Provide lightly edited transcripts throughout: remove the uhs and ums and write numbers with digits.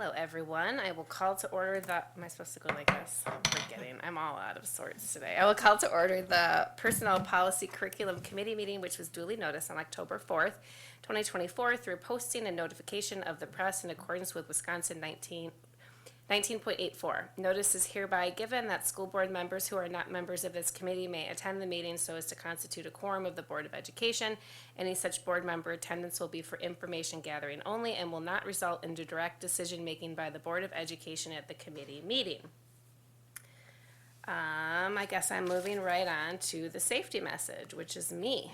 Hello, everyone. I will call to order the, am I supposed to go like this? I'm forgetting. I'm all out of sorts today. I will call to order the Personnel Policy Curriculum Committee meeting, which was duly noticed on October 4th, 2024, through posting and notification of the press in accordance with Wisconsin 19.84. Notice is hereby given that school board members who are not members of this committee may attend the meeting so as to constitute a quorum of the Board of Education. Any such board member attendance will be for information gathering only and will not result in direct decision-making by the Board of Education at the committee meeting. I guess I'm moving right on to the safety message, which is me.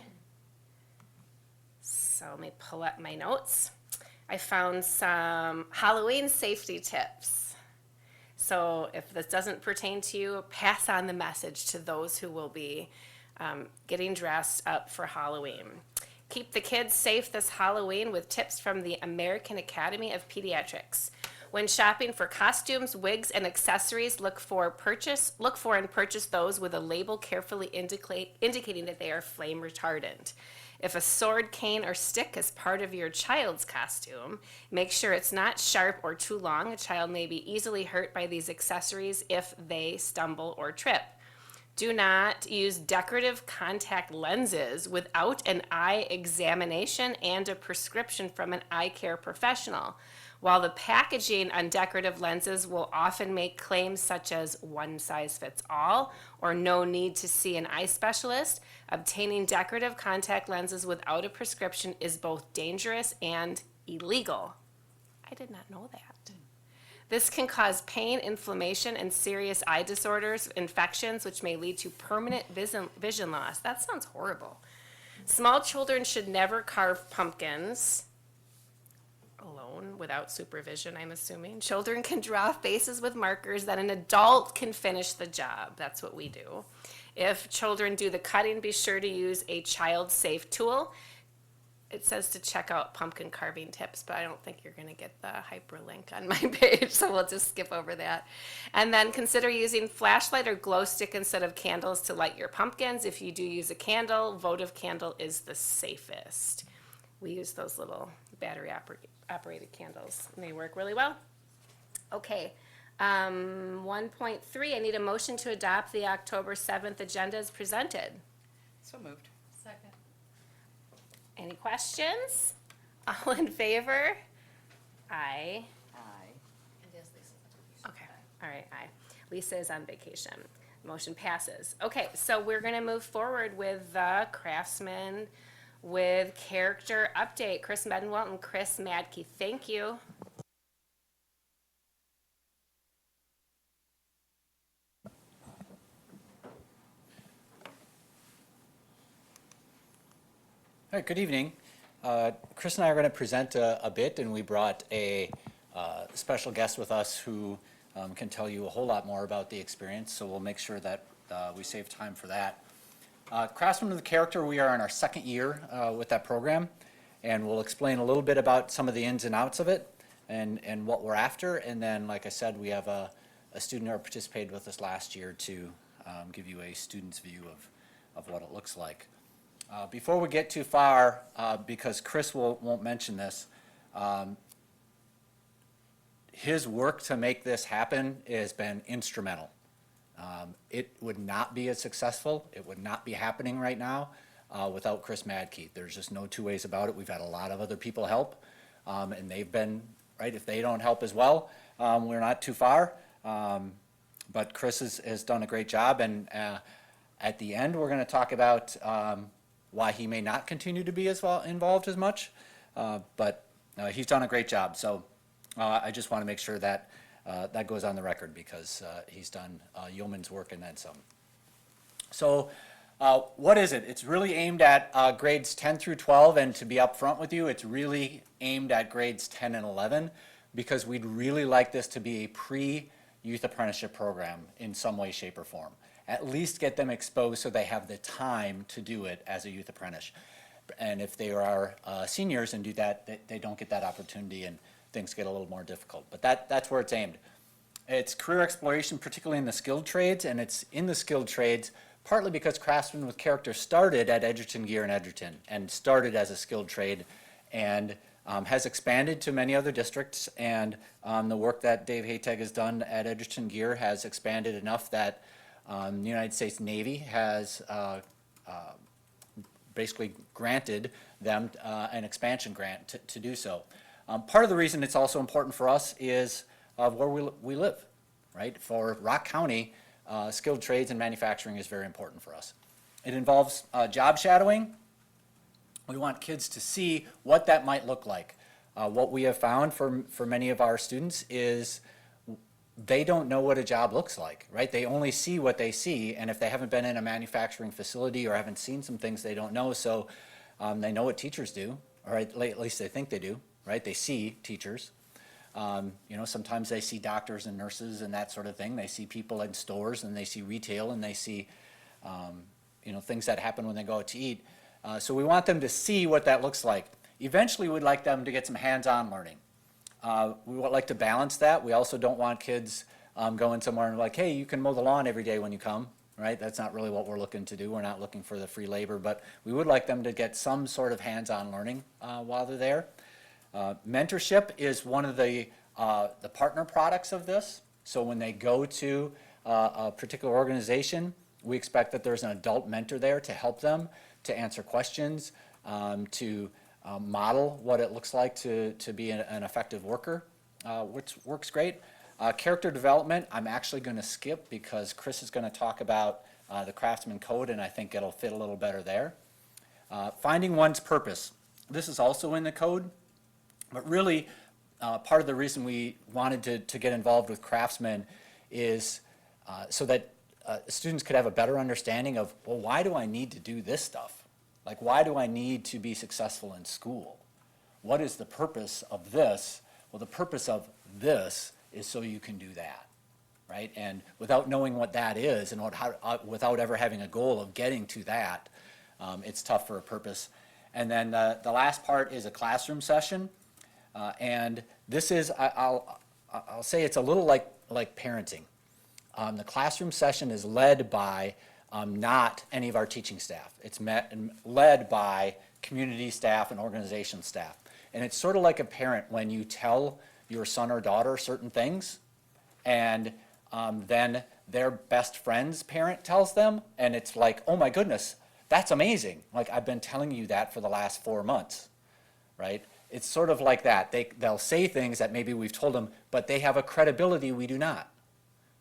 So let me pull up my notes. I found some Halloween safety tips. So if this doesn't pertain to you, pass on the message to those who will be getting dressed up for Halloween. Keep the kids safe this Halloween with tips from the American Academy of Pediatrics. When shopping for costumes, wigs, and accessories, look for and purchase those with a label carefully indicating that they are flame retardant. If a sword, cane, or stick is part of your child's costume, make sure it's not sharp or too long. A child may be easily hurt by these accessories if they stumble or trip. Do not use decorative contact lenses without an eye examination and a prescription from an eye care professional. While the packaging on decorative lenses will often make claims such as one size fits all or no need to see an eye specialist, obtaining decorative contact lenses without a prescription is both dangerous and illegal. I did not know that. This can cause pain, inflammation, and serious eye disorders, infections, which may lead to permanent vision loss. That sounds horrible. Small children should never carve pumpkins alone without supervision, I'm assuming. Children can draw faces with markers that an adult can finish the job. That's what we do. If children do the cutting, be sure to use a child-safe tool. It says to check out pumpkin carving tips, but I don't think you're going to get the hyperlink on my page, so we'll just skip over that. And then consider using flashlight or glow stick instead of candles to light your pumpkins. If you do use a candle, votive candle is the safest. We use those little battery operated candles, and they work really well. Okay, 1.3, I need a motion to adopt the October 7th agenda as presented. So moved. Second. Any questions? All in favor? Aye. Aye. And yes, Lisa. Okay, all right, aye. Lisa is on vacation. Motion passes. Okay, so we're gonna move forward with the Craftsman with character update. Chris Medenwalt and Chris Madke, thank you. All right, good evening. Chris and I are going to present a bit, and we brought a special guest with us who can tell you a whole lot more about the experience, so we'll make sure that we save time for that. Craftsman with Character, we are in our second year with that program, and we'll explain a little bit about some of the ins and outs of it and what we're after, and then, like I said, we have a student who participated with us last year to give you a student's view of what it looks like. Before we get too far, because Chris won't mention this, his work to make this happen has been instrumental. It would not be as successful, it would not be happening right now without Chris Madke. There's just no two ways about it. We've had a lot of other people help, and they've been, right, if they don't help as well, we're not too far. But Chris has done a great job, and at the end we're going to talk about why he may not continue to be as involved as much, but he's done a great job. So I just want to make sure that that goes on the record because he's done yeoman's work and then some. So what is it? It's really aimed at grades 10 through 12, and to be upfront with you, it's really aimed at grades 10 and 11 because we'd really like this to be a pre-youth apprenticeship program in some way, shape, or form. At least get them exposed so they have the time to do it as a youth apprentice. And if they are seniors and do that, they don't get that opportunity and things get a little more difficult. But that's where it's aimed. It's career exploration, particularly in the skilled trades, and it's in the skilled trades partly because Craftsman with Character started at Edgerton Gear in Edgerton and started as a skilled trade and has expanded to many other districts, and the work that Dave Hayteg has done at Edgerton Gear has expanded enough that the United States Navy has basically granted them an expansion grant to do so. Part of the reason it's also important for us is of where we live, right? For Rock County, skilled trades and manufacturing is very important for us. It involves job shadowing. We want kids to see what that might look like. What we have found for many of our students is they don't know what a job looks like, right? They only see what they see, and if they haven't been in a manufacturing facility or haven't seen some things, they don't know. So they know what teachers do, or at least they think they do, right? They see teachers. Sometimes they see doctors and nurses and that sort of thing. They see people in stores, and they see retail, and they see things that happen when they go out to eat. So we want them to see what that looks like. Eventually, we'd like them to get some hands-on learning. We would like to balance that. We also don't want kids going somewhere and like, hey, you can mow the lawn every day when you come, right? That's not really what we're looking to do. We're not looking for the free labor, but we would like them to get some sort of hands-on learning while they're there. Mentorship is one of the partner products of this. So when they go to a particular organization, we expect that there's an adult mentor there to help them, to answer questions, to model what it looks like to be an effective worker, which works great. Character development, I'm actually going to skip because Chris is going to talk about the Craftsman Code, and I think it'll fit a little better there. Finding one's purpose. This is also in the code, but really part of the reason we wanted to get involved with Craftsman is so that students could have a better understanding of, well, why do I need to do this stuff? Like, why do I need to be successful in school? What is the purpose of this? Well, the purpose of this is so you can do that, right? And without knowing what that is and without ever having a goal of getting to that, it's tough for a purpose. And then the last part is a classroom session. And this is, I'll say it's a little like parenting. The classroom session is led by not any of our teaching staff. It's led by community staff and organization staff. And it's sort of like a parent when you tell your son or daughter certain things, and then their best friend's parent tells them, and it's like, oh my goodness, that's amazing. Like, I've been telling you that for the last 4 months, right? It's sort of like that. They'll say things that maybe we've told them, but they have a credibility we do not,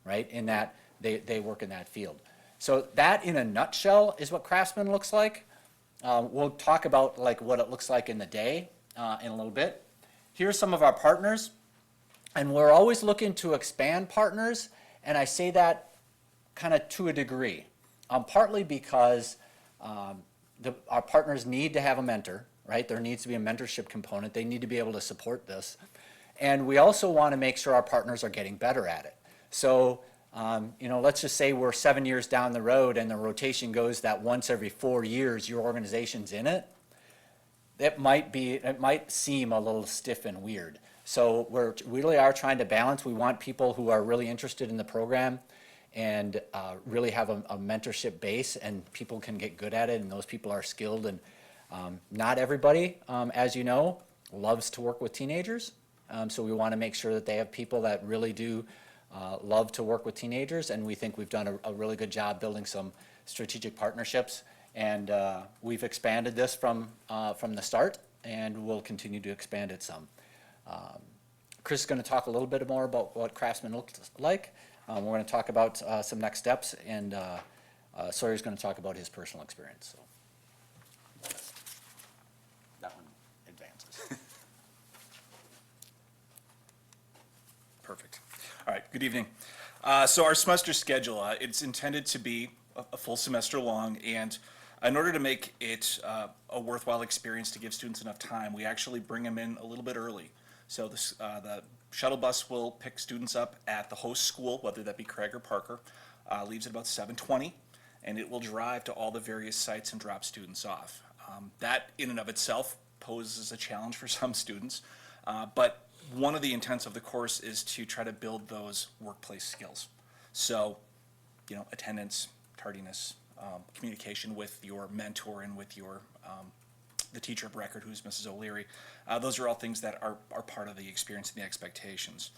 right? In that they work in that field. So that, in a nutshell, is what Craftsman looks like. We'll talk about like what it looks like in the day in a little bit. Here's some of our partners, and we're always looking to expand partners, and I say that kind of to a degree, partly because our partners need to have a mentor, right? There needs to be a mentorship component. They need to be able to support this, and we also want to make sure our partners are getting better at it. So let's just say we're 7 years down the road and the rotation goes that once every 4 years your organization's in it. It might seem a little stiff and weird. So we really are trying to balance. We want people who are really interested in the program and really have a mentorship base, and people can get good at it, and those people are skilled. And not everybody, as you know, loves to work with teenagers. So we want to make sure that they have people that really do love to work with teenagers, and we think we've done a really good job building some strategic partnerships, and we've expanded this from the start, and we'll continue to expand it some. Chris is going to talk a little bit more about what Craftsman looks like. We're going to talk about some next steps, and Sawyer's going to talk about his personal experience. So that one advances. Perfect. All right, good evening. So our semester schedule, it's intended to be a full semester long, and in order to make it a worthwhile experience to give students enough time, we actually bring them in a little bit early. So the shuttle bus will pick students up at the host school, whether that be Craig or Parker, leaves at about 7:20, and it will drive to all the various sites and drop students off. That in and of itself poses a challenge for some students, but one of the intents of the course is to try to build those workplace skills. So, attendance, tardiness, communication with your mentor and with your the teacher of record, who's Mrs. O'Leary. Those are all things that are part of the experience and the expectations.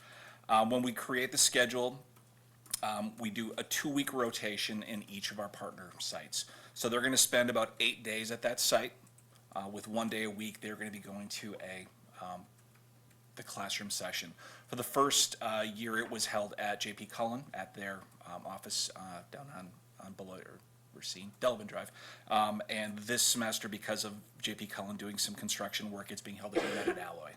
When we create the schedule, we do a 2-week rotation in each of our partner sites. So they're going to spend about 8 days at that site. With 1 day a week, they're going to be going to the classroom session. For the first year, it was held at J.P. Cullen at their office down on Beloit, or Racine, Delavan Drive. And this semester, because of J.P. Cullen doing some construction work, it's being held at United Alloy.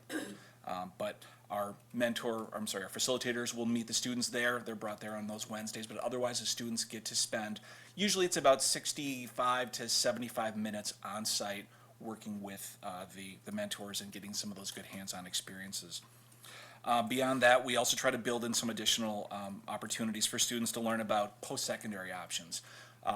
But our facilitators will meet the students there. They're brought there on those Wednesdays, but otherwise the students get to spend, usually it's about 65 to 75 minutes on site working with the mentors and getting some of those good hands-on experiences. Beyond that, we also try to build in some additional opportunities for students to learn about post-secondary options.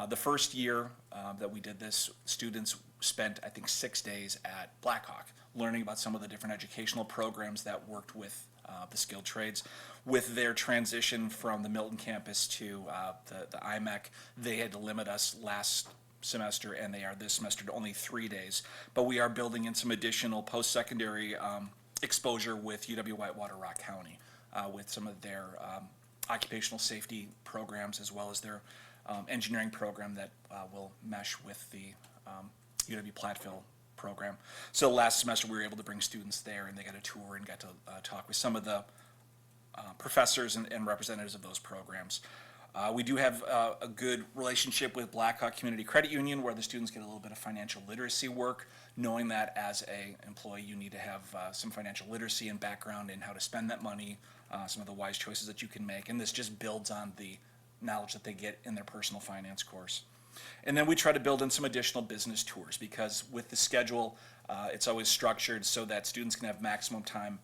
The first year that we did this, students spent, I think, 6 days at Blackhawk, learning about some of the different educational programs that worked with the skilled trades. With their transition from the Milton campus to the IMEC, they had to limit us last semester, and they are this semester to only 3 days. But we are building in some additional post-secondary exposure with UW-Whitewater Rock County, with some of their occupational safety programs, as well as their engineering program that will mesh with the UW-Platteville program. So last semester, we were able to bring students there, and they got a tour and got to talk with some of the professors and representatives of those programs. We do have a good relationship with Blackhawk Community Credit Union, where the students get a little bit of financial literacy work, knowing that as an employee you need to have some financial literacy and background in how to spend that money, some of the wise choices that you can make, and this just builds on the knowledge that they get in their personal finance course. And then we try to build in some additional business tours, because with the schedule, it's always structured so that students can have maximum time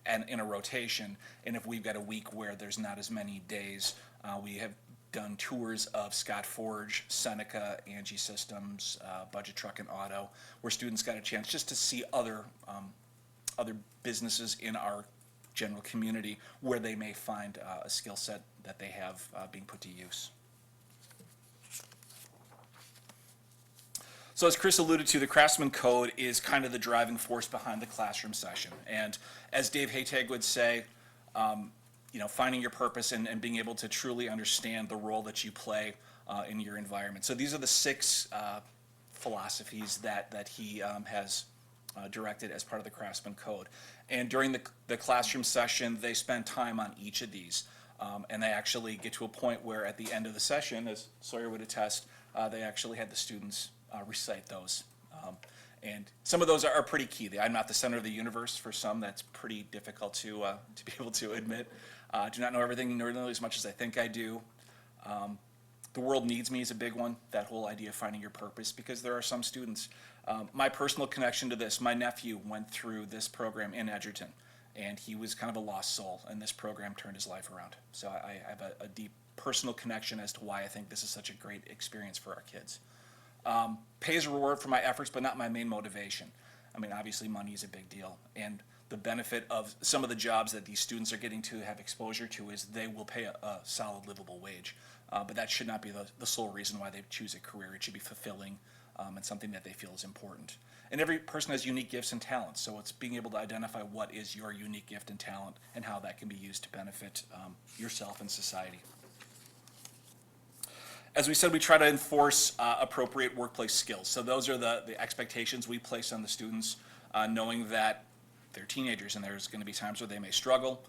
and in a rotation. And if we've got a week where there's not as many days, we have done tours of Scott Forge, Seneca, Angie Systems, Budget Truck and Auto, where students got a chance just to see other businesses in our general community where they may find a skill set that they have being put to use. So as Chris alluded to, the Craftsman Code is kind of the driving force behind the classroom session. And as Dave Haytag would say, finding your purpose and being able to truly understand the role that you play in your environment. So these are the 6 philosophies that he has directed as part of the Craftsman Code. And during the classroom session, they spend time on each of these. And they actually get to a point where at the end of the session, as Sawyer would attest, they actually had the students recite those. And some of those are pretty key. I'm not the center of the universe. For some, that's pretty difficult to be able to admit. Do not know everything nearly as much as I think I do. The world needs me is a big one, that whole idea of finding your purpose, because there are some students. My personal connection to this, my nephew went through this program in Edgerton, and he was kind of a lost soul, and this program turned his life around. So I have a deep personal connection as to why I think this is such a great experience for our kids. Pay as a reward for my efforts, but not my main motivation. I mean, obviously money is a big deal, and the benefit of some of the jobs that these students are getting to have exposure to is they will pay a solid livable wage. But that should not be the sole reason why they choose a career. It should be fulfilling and something that they feel is important. And every person has unique gifts and talents, so it's being able to identify what is your unique gift and talent and how that can be used to benefit yourself and society. As we said, we try to enforce appropriate workplace skills. So those are the expectations we place on the students, knowing that they're teenagers and there's going to be times where they may struggle.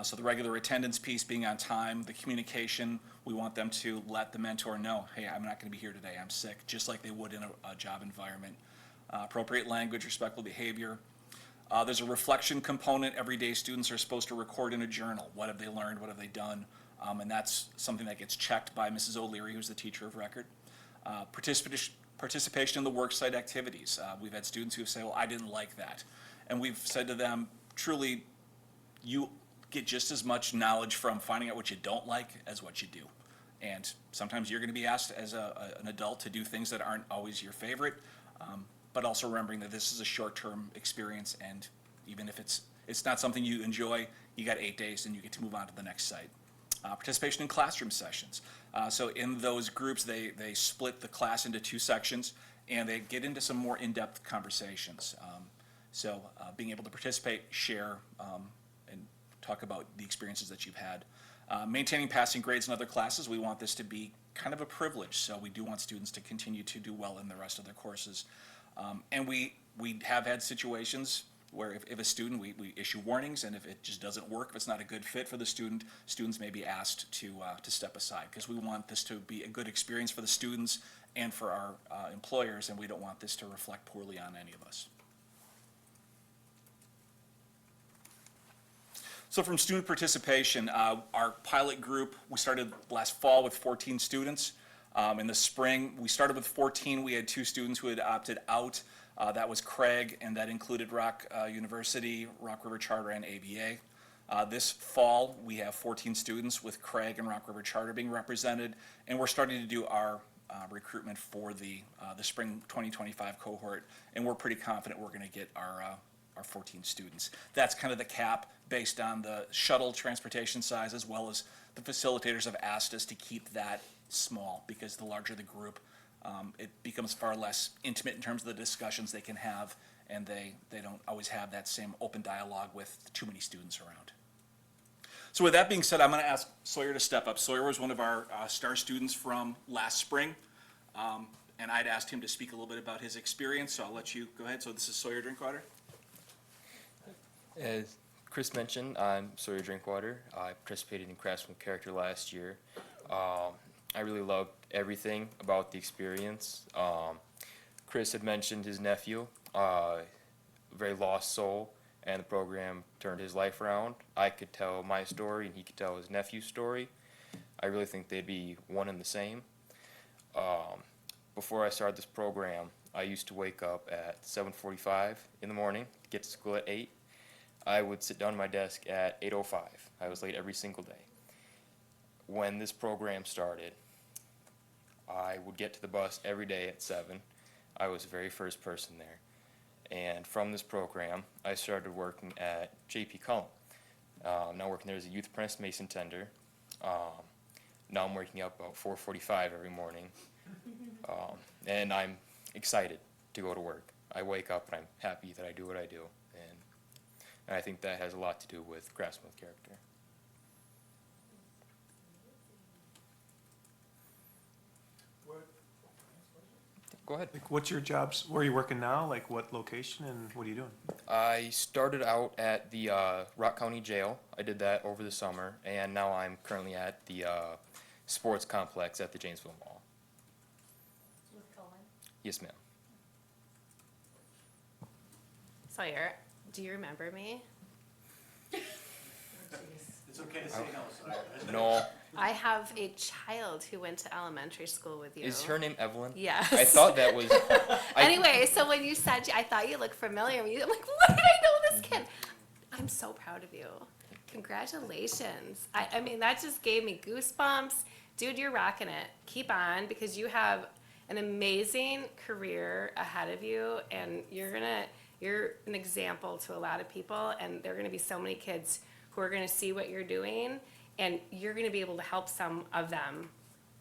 So the regular attendance piece, being on time, the communication, we want them to let the mentor know, hey, I'm not going to be here today, I'm sick, just like they would in a job environment. Appropriate language, respectful behavior. There's a reflection component. Every day students are supposed to record in a journal. What have they learned? What have they done? And that's something that gets checked by Mrs. O'Leary, who's the teacher of record. Participation in the worksite activities. We've had students who say, well, I didn't like that. And we've said to them, truly, you get just as much knowledge from finding out what you don't like as what you do. And sometimes you're going to be asked as an adult to do things that aren't always your favorite, but also remembering that this is a short-term experience, and even if it's not something you enjoy, you got 8 days and you get to move on to the next site. Participation in classroom sessions. So in those groups, they split the class into 2 sections, and they get into some more in-depth conversations. So being able to participate, share, and talk about the experiences that you've had. Maintaining passing grades in other classes, we want this to be kind of a privilege, so we do want students to continue to do well in the rest of their courses. And we have had situations where if a student, we issue warnings, and if it just doesn't work, if it's not a good fit for the student, students may be asked to step aside, because we want this to be a good experience for the students and for our employers, and we don't want this to reflect poorly on any of us. So from student participation, our pilot group, we started last fall with 14 students. In the spring, we started with 14. We had 2 students who had opted out. That was Craig, and that included Rock University, Rock River Charter, and ABA. This fall, we have 14 students with Craig and Rock River Charter being represented, and we're starting to do our recruitment for the spring 2025 cohort, and we're pretty confident we're going to get our 14 students. That's kind of the cap based on the shuttle transportation size, as well as the facilitators have asked us to keep that small, because the larger the group, it becomes far less intimate in terms of the discussions they can have, and they don't always have that same open dialogue with too many students around. So with that being said, I'm going to ask Sawyer to step up. Sawyer was one of our star students from last spring, and I'd asked him to speak a little bit about his experience, so I'll let you go ahead. So this is Sawyer Drinkwater. As Chris mentioned, I'm Sawyer Drinkwater. I participated in Craftsman Character last year. I really loved everything about the experience. Chris had mentioned his nephew, a very lost soul, and the program turned his life around. I could tell my story, and he could tell his nephew's story. I really think they'd be one and the same. Before I started this program, I used to wake up at 7:45 in the morning, get to school at 8. I would sit down at my desk at 8:05. I was late every single day. When this program started, I would get to the bus every day at 7. I was the very first person there. And from this program, I started working at J.P. Cullen. Now working there as a youth apprentice mason tender. Now I'm waking up about 4:45 every morning. And I'm excited to go to work. I wake up and I'm happy that I do what I do. And I think that has a lot to do with Craftsman with Character. Go ahead. Like, what's your jobs? Where are you working now? Like, what location and what are you doing? I started out at the Rock County Jail. I did that over the summer, and now I'm currently at the sports complex at the Janesville Mall. With Coleman? Yes, ma'am. Sawyer, do you remember me? It's okay to say no, sorry. No. I have a child who went to elementary school with you. Is her name Evelyn? Yes. I thought that was. Anyway, so when you said, I thought you looked familiar. I'm like, what did I know this kid? I'm so proud of you. Congratulations. I mean, that just gave me goosebumps. Dude, you're rocking it. Keep on, because you have an amazing career ahead of you, and you're an example to a lot of people, and there are going to be so many kids who are going to see what you're doing, and you're going to be able to help some of them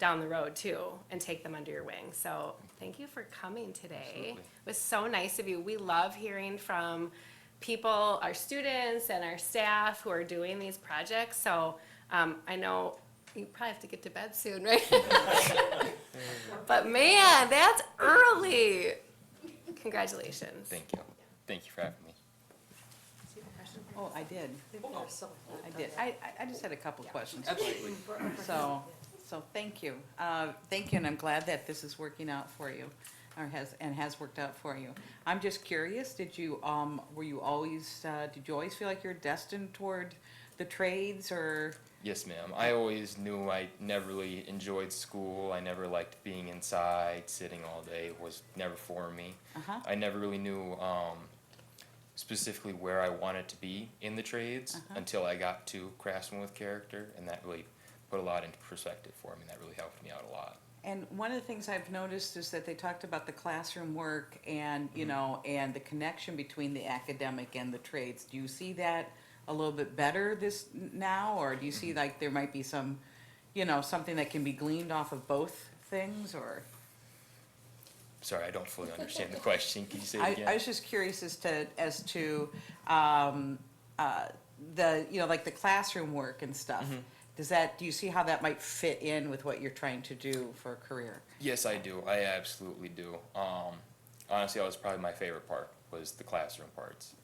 down the road too, and take them under your wing. So thank you for coming today. Absolutely. It was so nice of you. We love hearing from people, our students and our staff who are doing these projects. So I know you probably have to get to bed soon, right? But man, that's early. Congratulations. Thank you. Thank you for having me. Oh, I did. I did. I just had a couple questions. Absolutely. So thank you. Thank you, and I'm glad that this is working out for you, or has worked out for you. I'm just curious, did you always feel like you're destined toward the trades, or? Yes, ma'am. I always knew I never really enjoyed school. I never liked being inside, sitting all day. It was never for me. Uh-huh. I never really knew specifically where I wanted to be in the trades until I got to Craftsman with Character, and that really put a lot into perspective for me. That really helped me out a lot. And one of the things I've noticed is that they talked about the classroom work and, you know, and the connection between the academic and the trades. Do you see that a little bit better now, or do you see like there might be some, you know, something that can be gleaned off of both things, or? Sorry, I don't fully understand the question. Can you say it I again? was just curious as to, the, you know, like the classroom work and stuff. Do you see how that might fit in with what you're trying to do for a career? Yes, I do. I absolutely do. Honestly, that was probably my favorite part, was the classroom parts.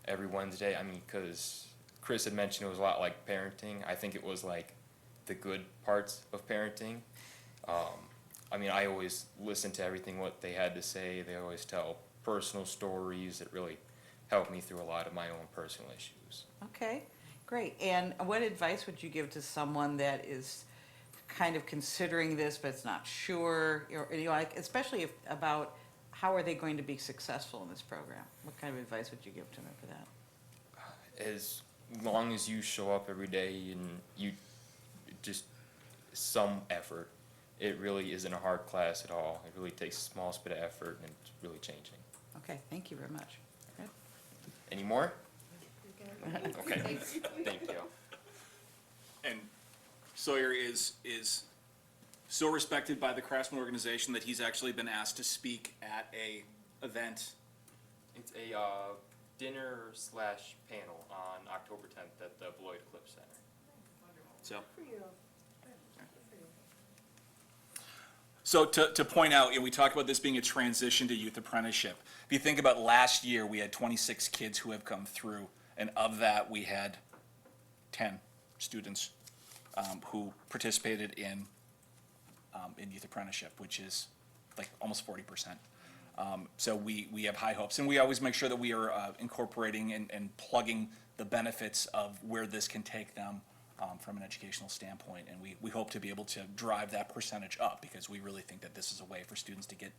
Every Wednesday, I mean, because Chris had mentioned it was a lot like parenting. I think it was like the good parts of parenting. I mean, I always listened to everything what they had to say. They always tell personal stories that really helped me through a lot of my own personal issues. Okay, great. And what advice would you give to someone that is kind of considering this, but it's not sure, or, you know, like, especially if, about how are they going to be successful in this program? What kind of advice would you give to them for that? As long as you show up every day and you just some effort, it really isn't a hard class at all. It really takes a small bit of effort and it's really changing. Okay, thank you very much. Good. Any more? Okay, thank you. And Sawyer is so respected by the Craftsman organization that he's actually been asked to speak at a event. It's a dinner slash panel on October 10th at the Beloit Eclipse Center. So. So to point out, we talked about this being a transition to youth apprenticeship. If you think about last year, we had 26 kids who have come through, and of that, we had 10 students who participated in youth apprenticeship, which is like almost 40%. So we have high hopes, and we always make sure that we are incorporating and plugging the benefits of where this can take them from an educational standpoint, and we hope to be able to drive that percentage up, because we really think that this is a way for students to get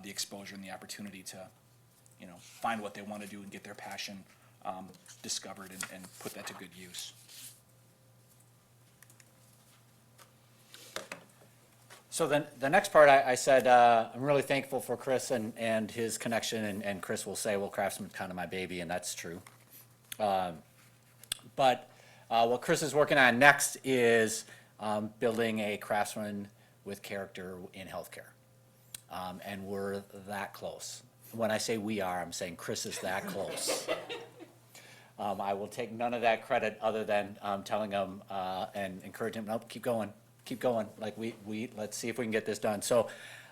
the exposure and the opportunity to, find what they want to do and get their passion discovered and put that to good use. So then, the next part, I said, I'm really thankful for Chris and his connection, and Chris will say, well, Craftsman's kind of my baby, and that's true. But what Chris is working on next is building a Craftsman with character in healthcare. And we're that close. When I say we are, I'm saying Chris is that close. I will take none of that credit other than telling him and encouraging him, nope, keep going. Like let's see if we can get this done. So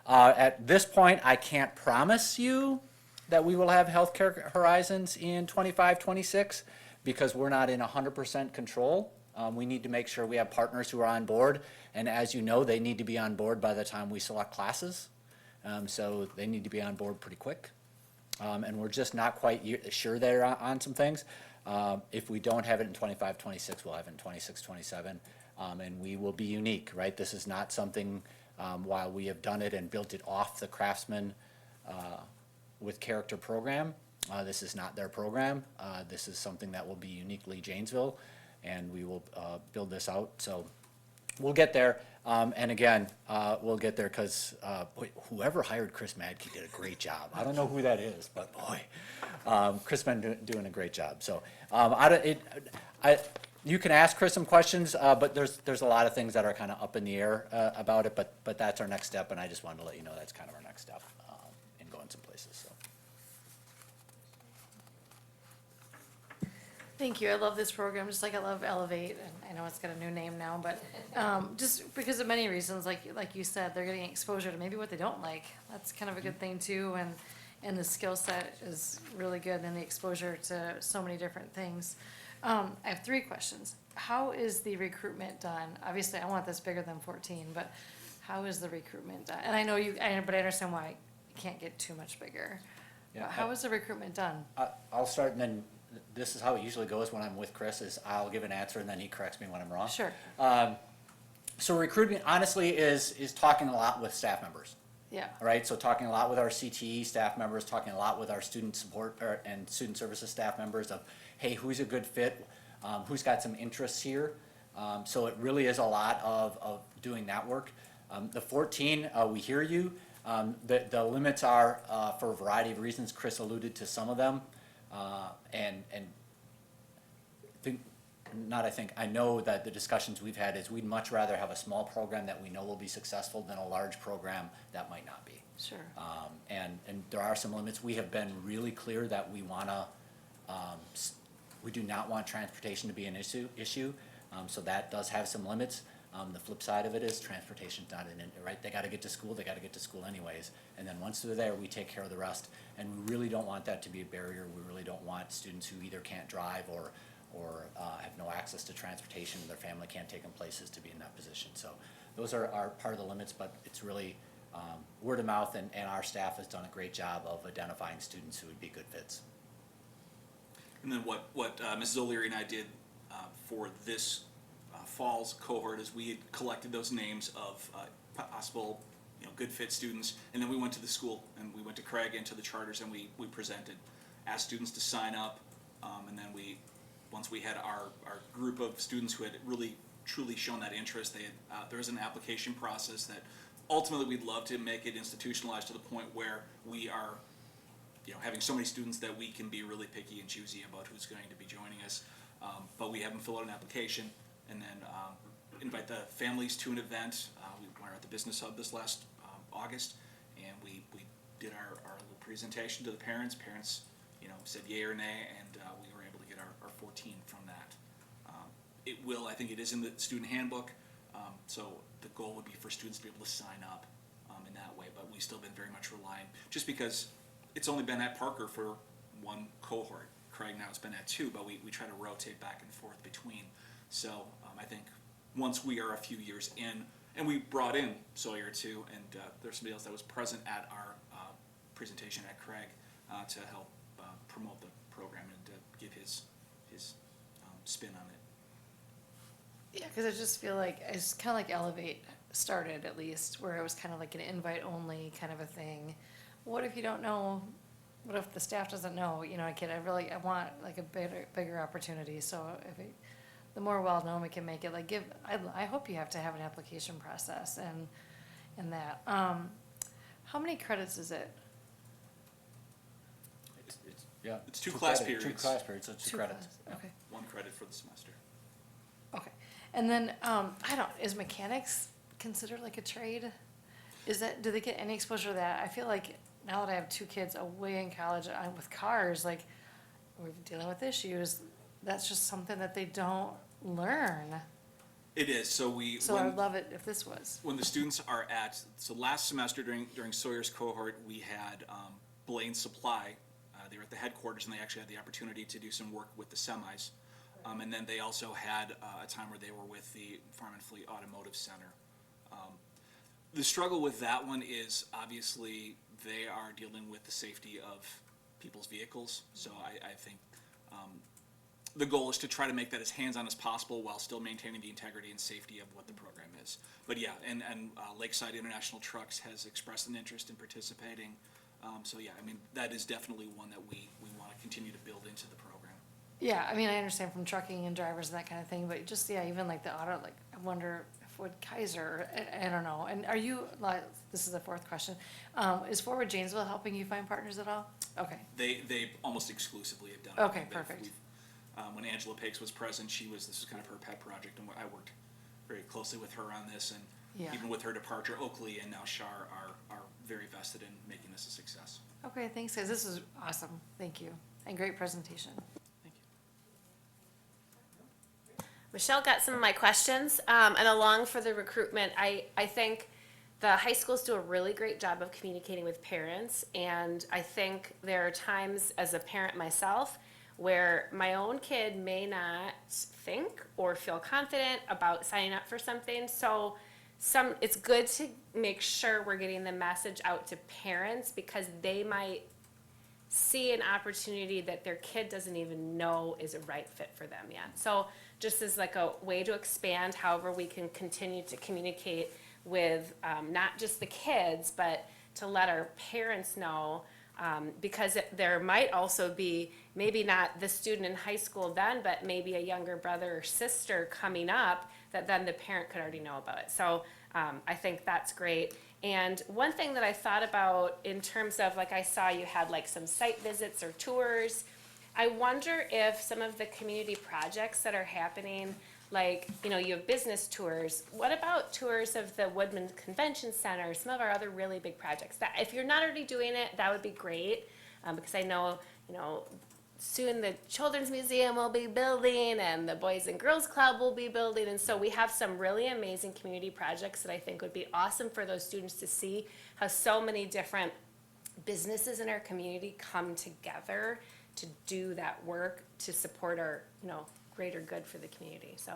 at this point, I can't promise you that we will have healthcare horizons in 25, 26, because we're not in 100% control. We need to make sure we have partners who are on board. And as you know, they need to be on board by the time we select classes. So they need to be on board pretty quick. And we're just not quite sure they're on some things. If we don't have it in 25, 26, we'll have it in 26, 27. And we will be unique, right? This is not something, while we have done it and built it off the Craftsman with Character program, this is not their program. This is something that will be uniquely Janesville, and we will build this out. So we'll get there. And again, we'll get there because whoever hired Chris Madke did a great job. I don't know who that is, but boy, Chris been doing a great job. So you can ask Chris some questions, but there's a lot of things that are kind of up in the air about it. But that's our next step, and I just wanted to let you know that's kind of our next step in going some places. So. Thank you. I love this program, just like I love Elevate, and I know it's got a new name now, but just because of many reasons, like you said, they're getting exposure to maybe what they don't like. That's kind of a good thing too, and the skill set is really good, and the exposure to so many different things. I have 3 questions. How is the recruitment done? Obviously, I want this bigger than 14, but how is the recruitment done? And I know but I understand why it can't get too much bigger. Yeah, But how is the recruitment done? I'll start, and then this is how it usually goes when I'm with Chris, is I'll give an answer and then he corrects me when I'm wrong. Sure. So recruitment honestly is talking a lot with staff members, Yeah. right? So talking a lot with our CTE staff members, talking a lot with our student support and student services staff members of, hey, who's a good fit? Who's got some interests here? So it really is a lot of doing that work. The 14, we hear you. The limits are for a variety of reasons. Chris alluded to some of them. And I know that the discussions we've had is we'd much rather have a small program that we know will be successful than a large program that might not be. Sure. And there are some limits. We have been really clear that we do not want transportation to be an issue. So that does have some limits. The flip side of it is transportation's not right? They gotta get to school anyways. And then once they're there, we take care of the rest. And we really don't want that to be a barrier. We really don't want students who either can't drive or have no access to transportation, and their family can't take them places to be in that position. So those are part of the limits, but it's really word of mouth, and our staff has done a great job of identifying students who would be good fits. And then what Mrs. O'Leary and I did for this fall's cohort is we had collected those names of possible, good fit students, and then we went to the school, and we went to Craig and to the charters, and we presented, asked students to sign up, and then once we had our group of students who had really truly shown that interest, there was an application process that ultimately we'd love to make it institutionalized to the point where we are having so many students that we can be really picky and choosy about who's going to be joining us. But we have them fill out an application, and then invite the families to an event. We were at the Business Hub this last August, and we did our little presentation to the parents. Parents, said yay or nay, and we were able to get our 14 from that. I think it is in the student handbook, so the goal would be for students to be able to sign up in that way, but we've still been very much relying, just because it's only been at Parker for one cohort. Craig now it's been at 2, but we try to rotate back and forth between. So I think once we are a few years in, and we brought in Sawyer too, and there's somebody else that was present at our presentation at Craig to help promote the program and to give his spin on it. Yeah, because I just feel like it's kind of like Elevate started, at least, where it was kind of like an invite only kind of a thing. What if you don't know? What if the staff doesn't know? I want like a bigger opportunity. So the more well known we can make it, I hope you have to have an application process and that. How many credits is it? It's 2 class credit- periods. 2 class periods, so 2 credits. Class, okay. 1 credit for the semester. Okay. And then, is mechanics considered like a trade? Do they get any exposure to that? I feel like now that I have 2 kids away in college with cars, like, we're dealing with issues, that's just something that they don't learn. It is, so I would love it if this was. when the students are last semester during Sawyer's cohort, we had Blaine Supply. They were at the headquarters, and they actually had the opportunity to do some work with the semis. And then they also had a time where they were with the Farm and Fleet Automotive Center. The struggle with that one is obviously they are dealing with the safety of people's vehicles. So I think the goal is to try to make that as hands-on as possible while still maintaining the integrity and safety of what the program is. But yeah, and Lakeside International Trucks has expressed an interest in participating. So yeah, that is definitely one that we want to continue to build into the program. Yeah, I understand from trucking and drivers and that kind of thing, but just, even like the auto, I wonder if would Kaiser, I don't know. And are you, this is the 4th question, is Forward Janesville helping you find partners at all? Okay. They almost exclusively have done it. Okay, perfect. When Angela Pakes was present, this was kind of her pet project, and I worked very closely with her on this, and Yeah. even with her departure, Oakley and now Shar are very vested in making this a success. Okay, thanks, guys. This is awesome. Thank you. And great presentation. Thank you. Michelle got some of my questions, and along for the recruitment, I think the high schools do a really great job of communicating with parents, and I think there are times as a parent myself where my own kid may not think or feel confident about signing up for something. So it's good to make sure we're getting the message out to parents, because they might see an opportunity that their kid doesn't even know is a right fit for them yet. So just as like a way to expand however we can continue to communicate with not just the kids, but to let our parents know, because there might also be maybe not the student in high school then, but maybe a younger brother or sister coming up that then the parent could already know about it. So I think that's great. And one thing that I thought about in terms of, like, I saw you had like some site visits or tours. I wonder if some of the community projects that are happening, like, you know, you have business tours. What about tours of the Woodman Convention Center, some of our other really big projects? That, if you're not already doing it, that would be great, because I know, you know, soon the Children's Museum will be building and the Boys and Girls Club will be building. And so we have some really amazing community projects that I think would be awesome for those students to see how so many different businesses in our community come together to do that work to support our, you know, greater good for the community. So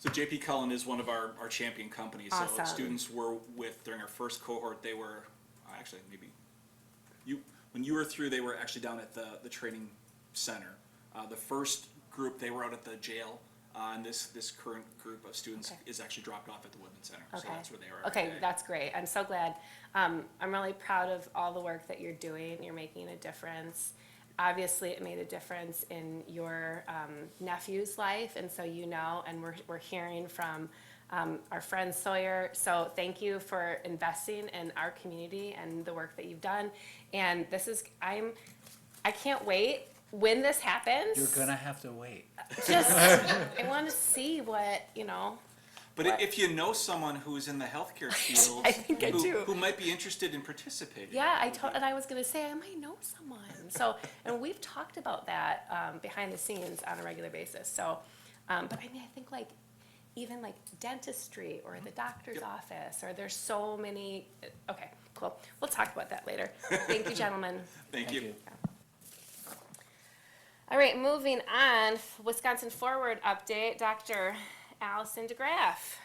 So JP Cullen is one of our champion companies. So Awesome. students were with, during our first cohort, they were, actually, maybe, when you were through, they were actually down at the training center. The first group, they were out at the jail, and this current group of students Okay. is actually dropped off at the Woodman Center. So Okay. that's where they are. Okay, today. that's great. I'm so glad. I'm really proud of all the work that you're doing. You're making a difference. Obviously, it made a difference in your nephew's life, and so you know, and we're hearing from our friend Sawyer. So thank you for investing in our community and the work that you've done. And this is, I can't wait when this happens. You're gonna have to wait. Just, I want to see what, you know. But What? if you know someone who's in the healthcare field, I think I do. who might be interested in participating. Yeah, and I was gonna say, I might know someone. So, and we've talked about that behind the scenes on a regular basis. So, but I mean, I think like, even like dentistry or the doctor's office, or there's so many, okay, cool. We'll talk about that later. Thank you, gentlemen. Thank you. All right, moving on, Wisconsin Forward update, Dr. Allison DeGraff.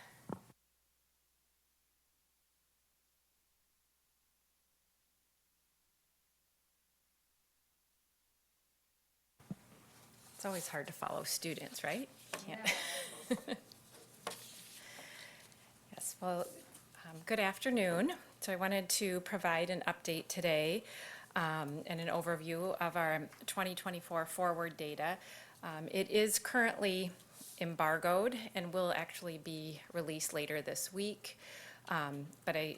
It's always hard to follow students, right? Can't. Yes, well, good afternoon. So I wanted to provide an update today and an overview of our 2024 forward data. It is currently embargoed and will actually be released later this week. But I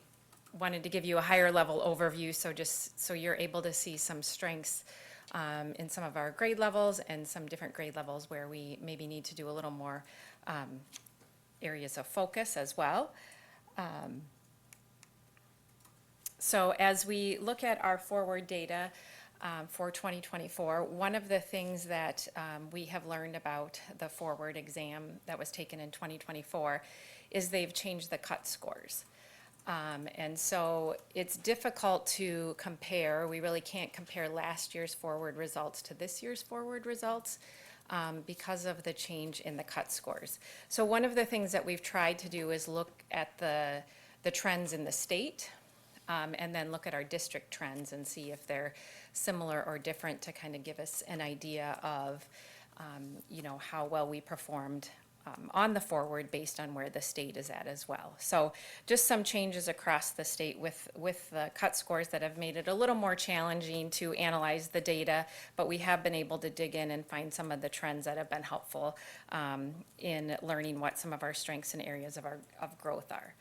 wanted to give you a higher level overview, so just so you're able to see some strengths in some of our grade levels and some different grade levels where we maybe need to do a little more areas of focus as well. So as we look at our forward data for 2024, one of the things that we have learned about the forward exam that was taken in 2024 is they've changed the cut scores. And so it's difficult to compare. We really can't compare last year's forward results to this year's forward results because of the change in the cut scores. So one of the things that we've tried to do is look at the trends in the state and then look at our district trends and see if they're similar or different to kind of give us an idea of, you know, how well we performed on the forward based on where the state is at as well. So just some changes across the state with the cut scores that have made it a little more challenging to analyze the data, but we have been able to dig in and find some of the trends that have been helpful in learning what some of our strengths and areas of growth are.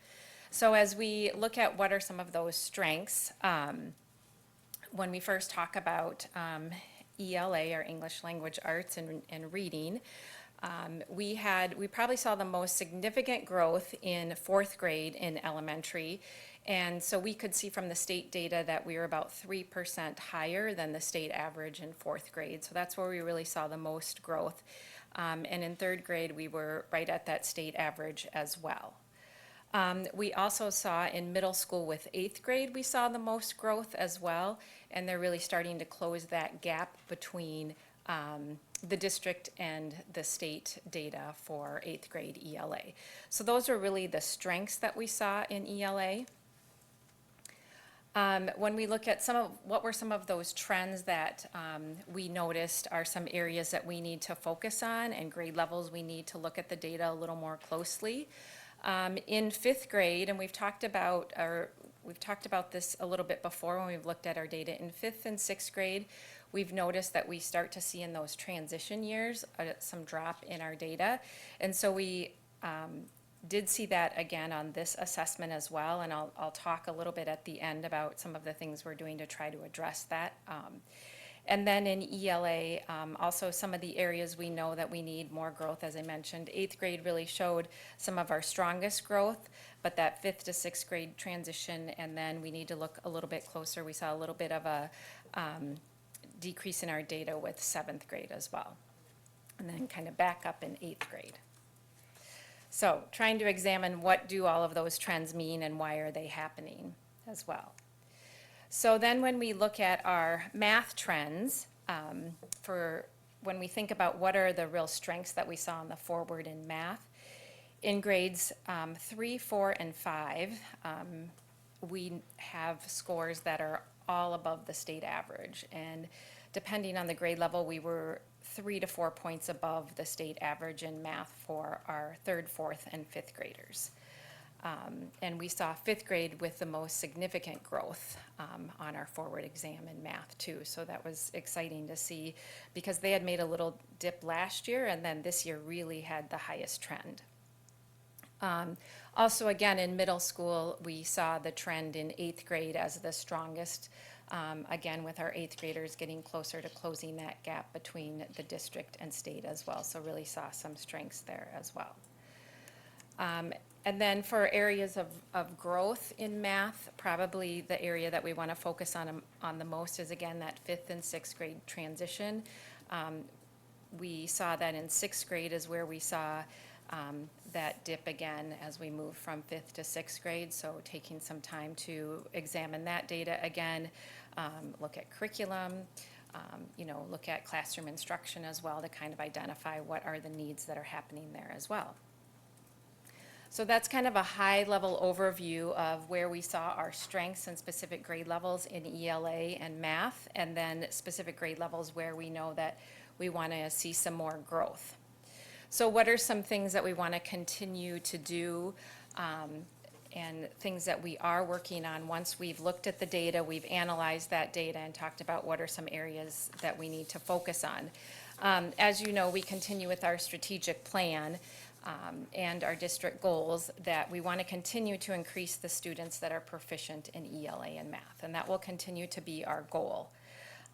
So as we look at what are some of those strengths, when we first talk about ELA, or English Language Arts and Reading, we probably saw the most significant growth in fourth grade in elementary. And so we could see from the state data that we were about 3% higher than the state average in fourth grade. So that's where we really saw the most growth. And in third grade, we were right at that state average as well. We also saw in middle school with eighth grade, we saw the most growth as well. And they're really starting to close that gap between the district and the state data for eighth grade ELA. So those are really the strengths that we saw in ELA. When we look at what were some of those trends that we noticed are some areas that we need to focus on and grade levels we need to look at the data a little more closely. In fifth grade, and we've talked about this a little bit before when we've looked at our data, in fifth and sixth grade, we've noticed that we start to see in those transition years some drop in our data. And so we did see that again on this assessment as well, and I'll talk a little bit at the end about some of the things we're doing to try to address that. And then in ELA, also some of the areas we know that we need more growth, as I mentioned. Eighth grade really showed some of our strongest growth, but that fifth to sixth grade transition, and then we need to look a little bit closer. We saw a little bit of a decrease in our data with seventh grade as well. And then kind of back up in eighth grade. So trying to examine what do all of those trends mean and why are they happening as well. So then when we look at our math trends, for when we think about what are the real strengths that we saw in the forward in math, in grades 3, 4, and 5, we have scores that are all above the state average. And depending on the grade level, we were 3 to 4 points above the state average in math for our third, fourth, and fifth graders. And we saw fifth grade with the most significant growth on our forward exam in math too. So that was exciting to see because they had made a little dip last year and then this year really had the highest trend. Also again in middle school, we saw the trend in eighth grade as the strongest. Again, with our eighth graders getting closer to closing that gap between the district and state as well. So really saw some strengths there as well. And then for areas of growth in math, probably the area that we want to focus on the most is again that fifth and sixth grade transition. We saw that in sixth grade is where we saw that dip again as we move from fifth to sixth grade. So taking some time to examine that data again, look at curriculum, look at classroom instruction as well to kind of identify what are the needs that are happening there as well. So that's kind of a high-level overview of where we saw our strengths and specific grade levels in ELA and math, and then specific grade levels where we know that we want to see some more growth. So what are some things that we want to continue to do and things that we are working on once we've looked at the data, we've analyzed that data and talked about what are some areas that we need to focus on. As you know, we continue with our strategic plan and our district goals that we want to continue to increase the students that are proficient in ELA and math, and that will continue to be our goal.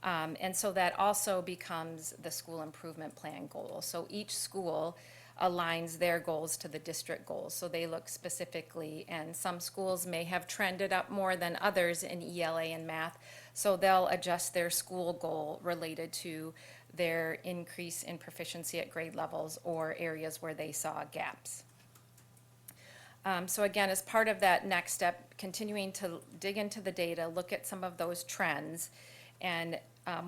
And so that also becomes the school improvement plan goal. So each school aligns their goals to the district goals. So they look specifically, and some schools may have trended up more than others in ELA and math. So they'll adjust their school goal related to their increase in proficiency at grade levels or areas where they saw gaps. So again, as part of that next step, continuing to dig into the data, look at some of those trends. And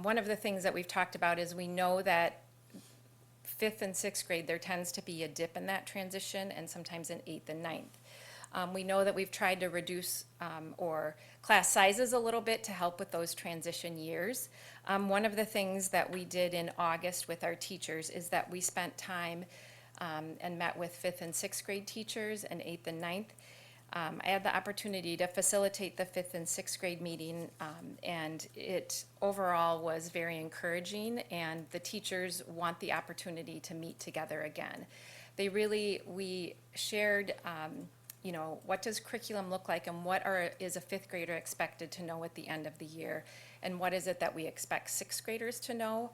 one of the things that we've talked about is we know that fifth and sixth grade, there tends to be a dip in that transition, and sometimes in eighth and ninth. We know that we've tried to reduce or class sizes a little bit to help with those transition years. One of the things that we did in August with our teachers is that we spent time and met with fifth and sixth grade teachers and eighth and ninth. I had the opportunity to facilitate the fifth and sixth grade meeting, and it overall was very encouraging, and the teachers want the opportunity to meet together again. We shared, what does curriculum look like and what is a fifth grader expected to know at the end of the year, and what is it that we expect sixth graders to know.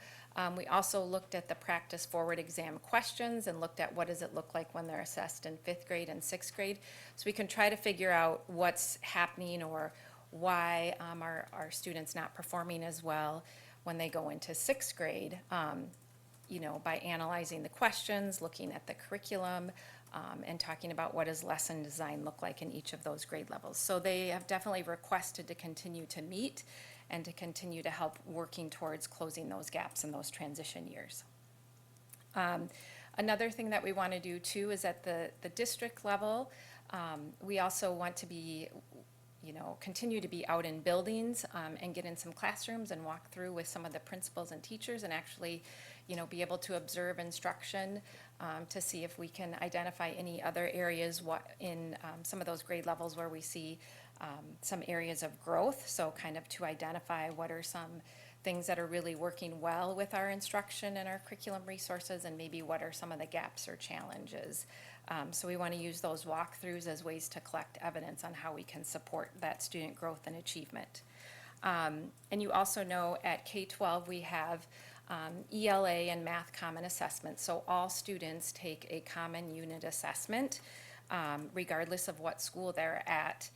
We also looked at the practice forward exam questions and looked at what does it look like when they're assessed in fifth grade and sixth grade. So we can try to figure out what's happening or why our students not performing as well when they go into sixth grade, by analyzing the questions, looking at the curriculum, and talking about what does lesson design look like in each of those grade levels. So they have definitely requested to continue to meet and to continue to help working towards closing those gaps in those transition years. Another thing that we want to do too is at the district level, we also want to be, continue to be out in buildings and get in some classrooms and walk through with some of the principals and teachers and actually, be able to observe instruction to see if we can identify any other areas in some of those grade levels where we see some areas of growth. So kind of to identify what are some things that are really working well with our instruction and our curriculum resources, and maybe what are some of the gaps or challenges. So we want to use those walkthroughs as ways to collect evidence on how we can support that student growth and achievement. And you also know at K-12, we have ELA and math common assessment. So all students take a common unit assessment, regardless of what school they're at,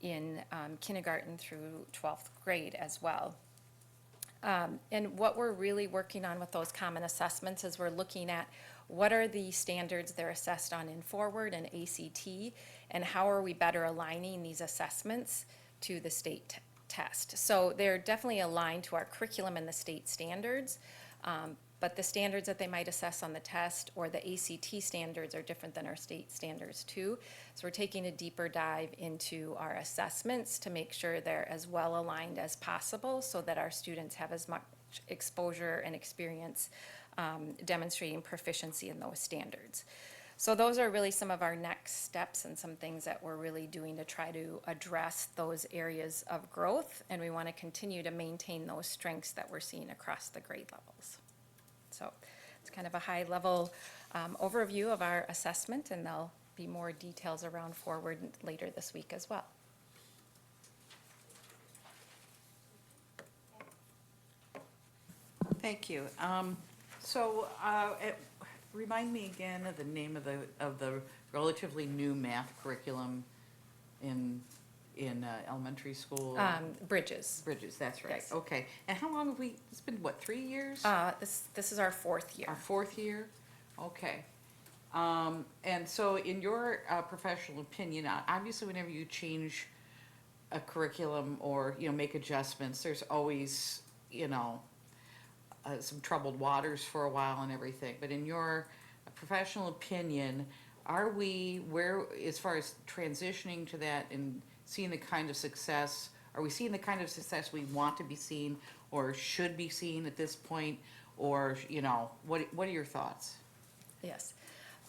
in kindergarten through 12th grade as well. And what we're really working on with those common assessments is we're looking at what are the standards they're assessed on in Forward and ACT, and how are we better aligning these assessments to the state test. So they're definitely aligned to our curriculum and the state standards, but the standards that they might assess on the test or the ACT standards are different than our state standards too. So we're taking a deeper dive into our assessments to make sure they're as well aligned as possible so that our students have as much exposure and experience demonstrating proficiency in those standards. So those are really some of our next steps and some things that we're really doing to try to address those areas of growth, and we want to continue to maintain those strengths that we're seeing across the grade levels. So it's kind of a high-level overview of our assessment, and there'll be more details around Forward later this week as well. Thank you. Remind me again of the name of the relatively new math curriculum in elementary school? Bridges. Bridges, that's right. Yes. Okay. And how long have we, it's been, what, 3 years? This is our 4th year. Our 4th year? Okay. And so in your professional opinion, obviously whenever you change a curriculum or, make adjustments, there's always, some troubled waters for a while and everything. But in your professional opinion, are we as far as transitioning to that and seeing the kind of success, are we seeing the kind of success we want to be seeing or should be seeing at this point? Or, what are your thoughts? Yes.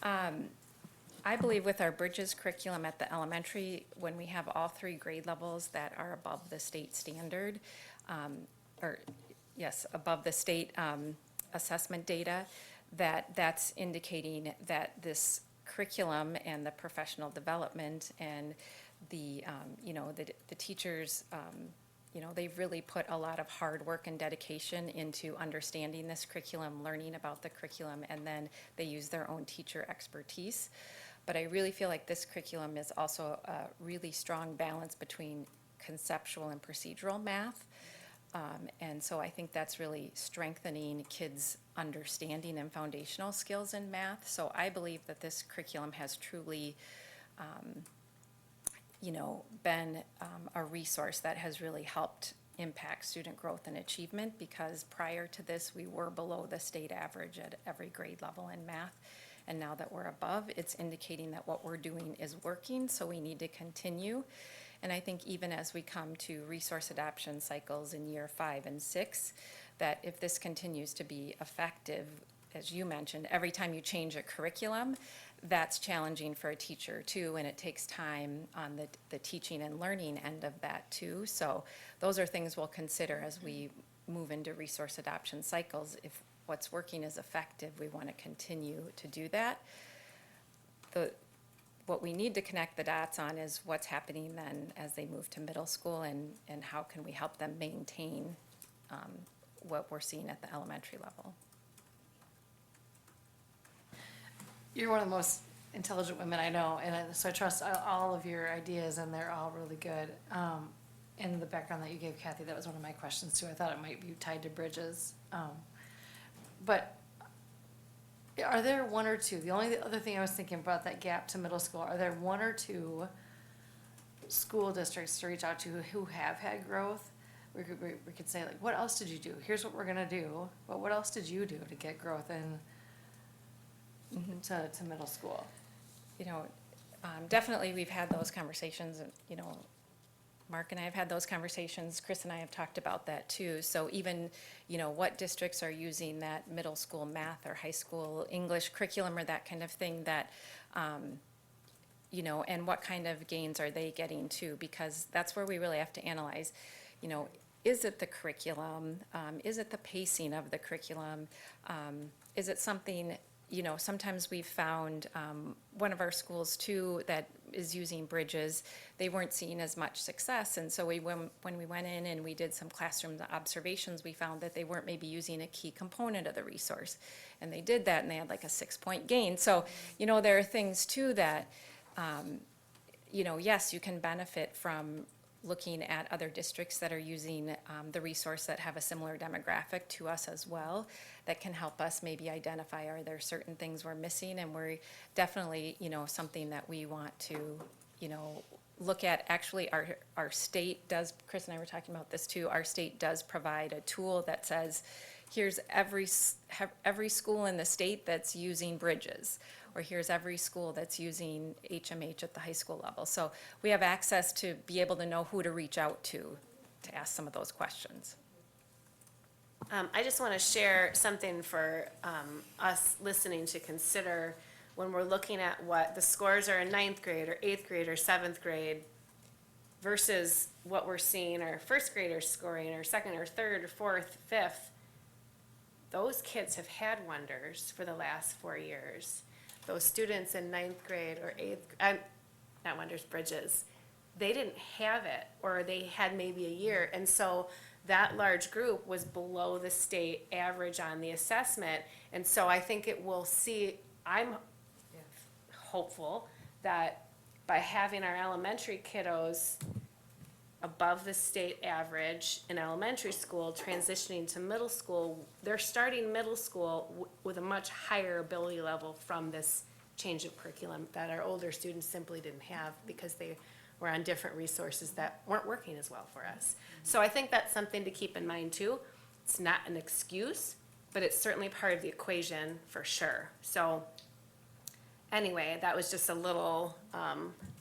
I believe with our Bridges curriculum at the elementary, when we have all 3 grade levels that are above the state standard, above the state assessment data, that's indicating that this curriculum and the professional development and the teachers, they've really put a lot of hard work and dedication into understanding this curriculum, learning about the curriculum, and then they use their own teacher expertise. But I really feel like this curriculum is also a really strong balance between conceptual and procedural math. And so I think that's really strengthening kids' understanding and foundational skills in math. So I believe that this curriculum has truly, been a resource that has really helped impact student growth and achievement, because prior to this, we were below the state average at every grade level in math. And now that we're above, it's indicating that what we're doing is working, so we need to continue. And I think even as we come to resource adoption cycles in year 5 and 6, that if this continues to be effective, as you mentioned, every time you change a curriculum, that's challenging for a teacher too, and it takes time on the teaching and learning end of that too. So those are things we'll consider as we move into resource adoption cycles. If what's working is effective, we want to continue to do that. What we need to connect the dots on is what's happening then as they move to middle school, and how can we help them maintain what we're seeing at the elementary level. You're one of the most intelligent women I know, and so I trust all of your ideas, and they're all really good. And the background that you gave, Kathy, that was one of my questions too. I thought it might be tied to Bridges. But are there one or two, the only other thing I was thinking about that gap to middle school, are there 1 or 2 school districts to reach out to who have had growth? We could say, like, what else did you do? Here's what we're gonna do, but what else did you do to get growth in to middle school? Definitely we've had those conversations, and, Mark and I have had those conversations, Chris and I have talked about that too. So even, what districts are using that middle school math or high school English curriculum or that kind of thing that, and what kind of gains are they getting too? Because that's where we really have to analyze, is it the curriculum? Is it the pacing of the curriculum? Is it something, sometimes we've found one of our schools too that is using Bridges, they weren't seeing as much success. And so when we went in and we did some classroom observations, we found that they weren't maybe using a key component of the resource. And they did that, and they had like a 6-point gain. So, there are things too that, yes, you can benefit from looking at other districts that are using the resource that have a similar demographic to us as well, that can help us maybe identify, are there certain things we're missing? And we're definitely, something that we want to, look at. Actually, our state does, Chris and I were talking about this too, our state does provide a tool that says, here's every school in the state that's using Bridges, or here's every school that's using HMH at the high school level. So we have access to be able to know who to reach out to ask some of those questions. I just want to share something for us listening to consider when we're looking at what the scores are in 9th grade or 8th grade or 7th grade versus what we're seeing our first graders scoring or second or third or fourth, fifth. Those kids have had wonders for the last 4 years. Those students in 9th grade or 8th, not wonders, Bridges, they didn't have it, or they had maybe a year. And so that large group was below the state average on the assessment. And so I think it will see, I'm hopeful that by having our elementary kiddos above the state average in elementary school, transitioning to middle school, they're starting middle school with a much higher ability level from this change of curriculum that our older students simply didn't have because they were on different resources that weren't working as well for us. So I think that's something to keep in mind too. It's not an excuse, but it's certainly part of the equation for sure. So anyway, that was just a little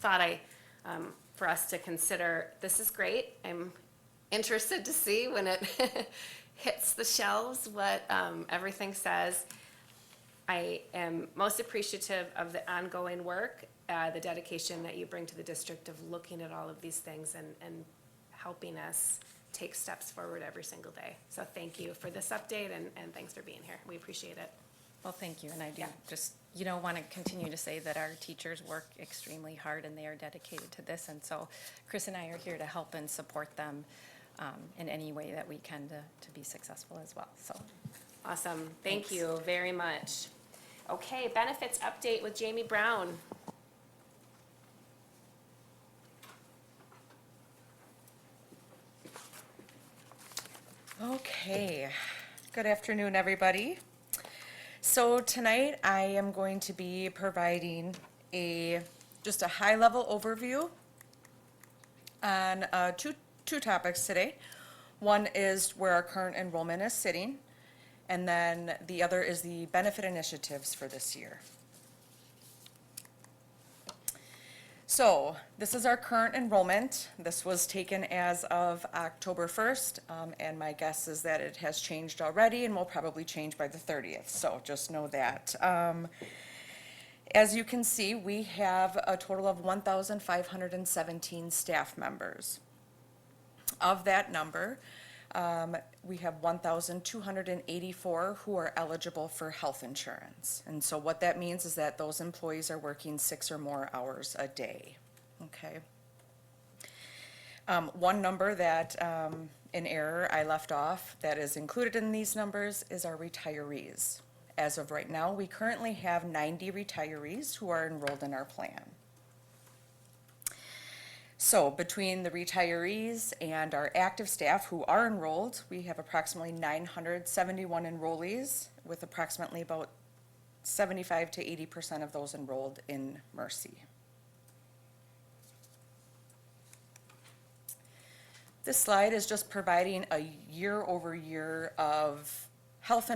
thought for us to consider. This is great. I'm interested to see when it hits the shelves what everything says. I am most appreciative of the ongoing work, the dedication that you bring to the district of looking at all of these things and helping us take steps forward every single day. So thank you for this update and thanks for being here. We appreciate it. Well, thank you, and I do Yeah. just, want to continue to say that our teachers work extremely hard and they are dedicated to this, and so Chris and I are here to help and support them in any way that we can to be successful as well, so. Awesome. Thank Thanks. you very much. Okay, benefits update with Jamie Brown. Okay, good afternoon, everybody. So tonight I am going to be providing just a high-level overview on two topics today. One is where our current enrollment is sitting, and then the other is the benefit initiatives for this year. So this is our current enrollment. This was taken as of October 1st, and my guess is that it has changed already and will probably change by the 30th, so just know that. As you can see, we have a total of 1,517 staff members. Of that number, we have 1,284 who are eligible for health insurance. And so what that means is that those employees are working 6 or more hours a day, okay? One number that, in error, I left off that is included in these numbers is our retirees. As of right now, we currently have 90 retirees who are enrolled in our plan. So between the retirees and our active staff who are enrolled, we have approximately 971 enrollees with approximately about 75 to 80% of those enrolled in Mercy. This slide is just providing a year-over-year of health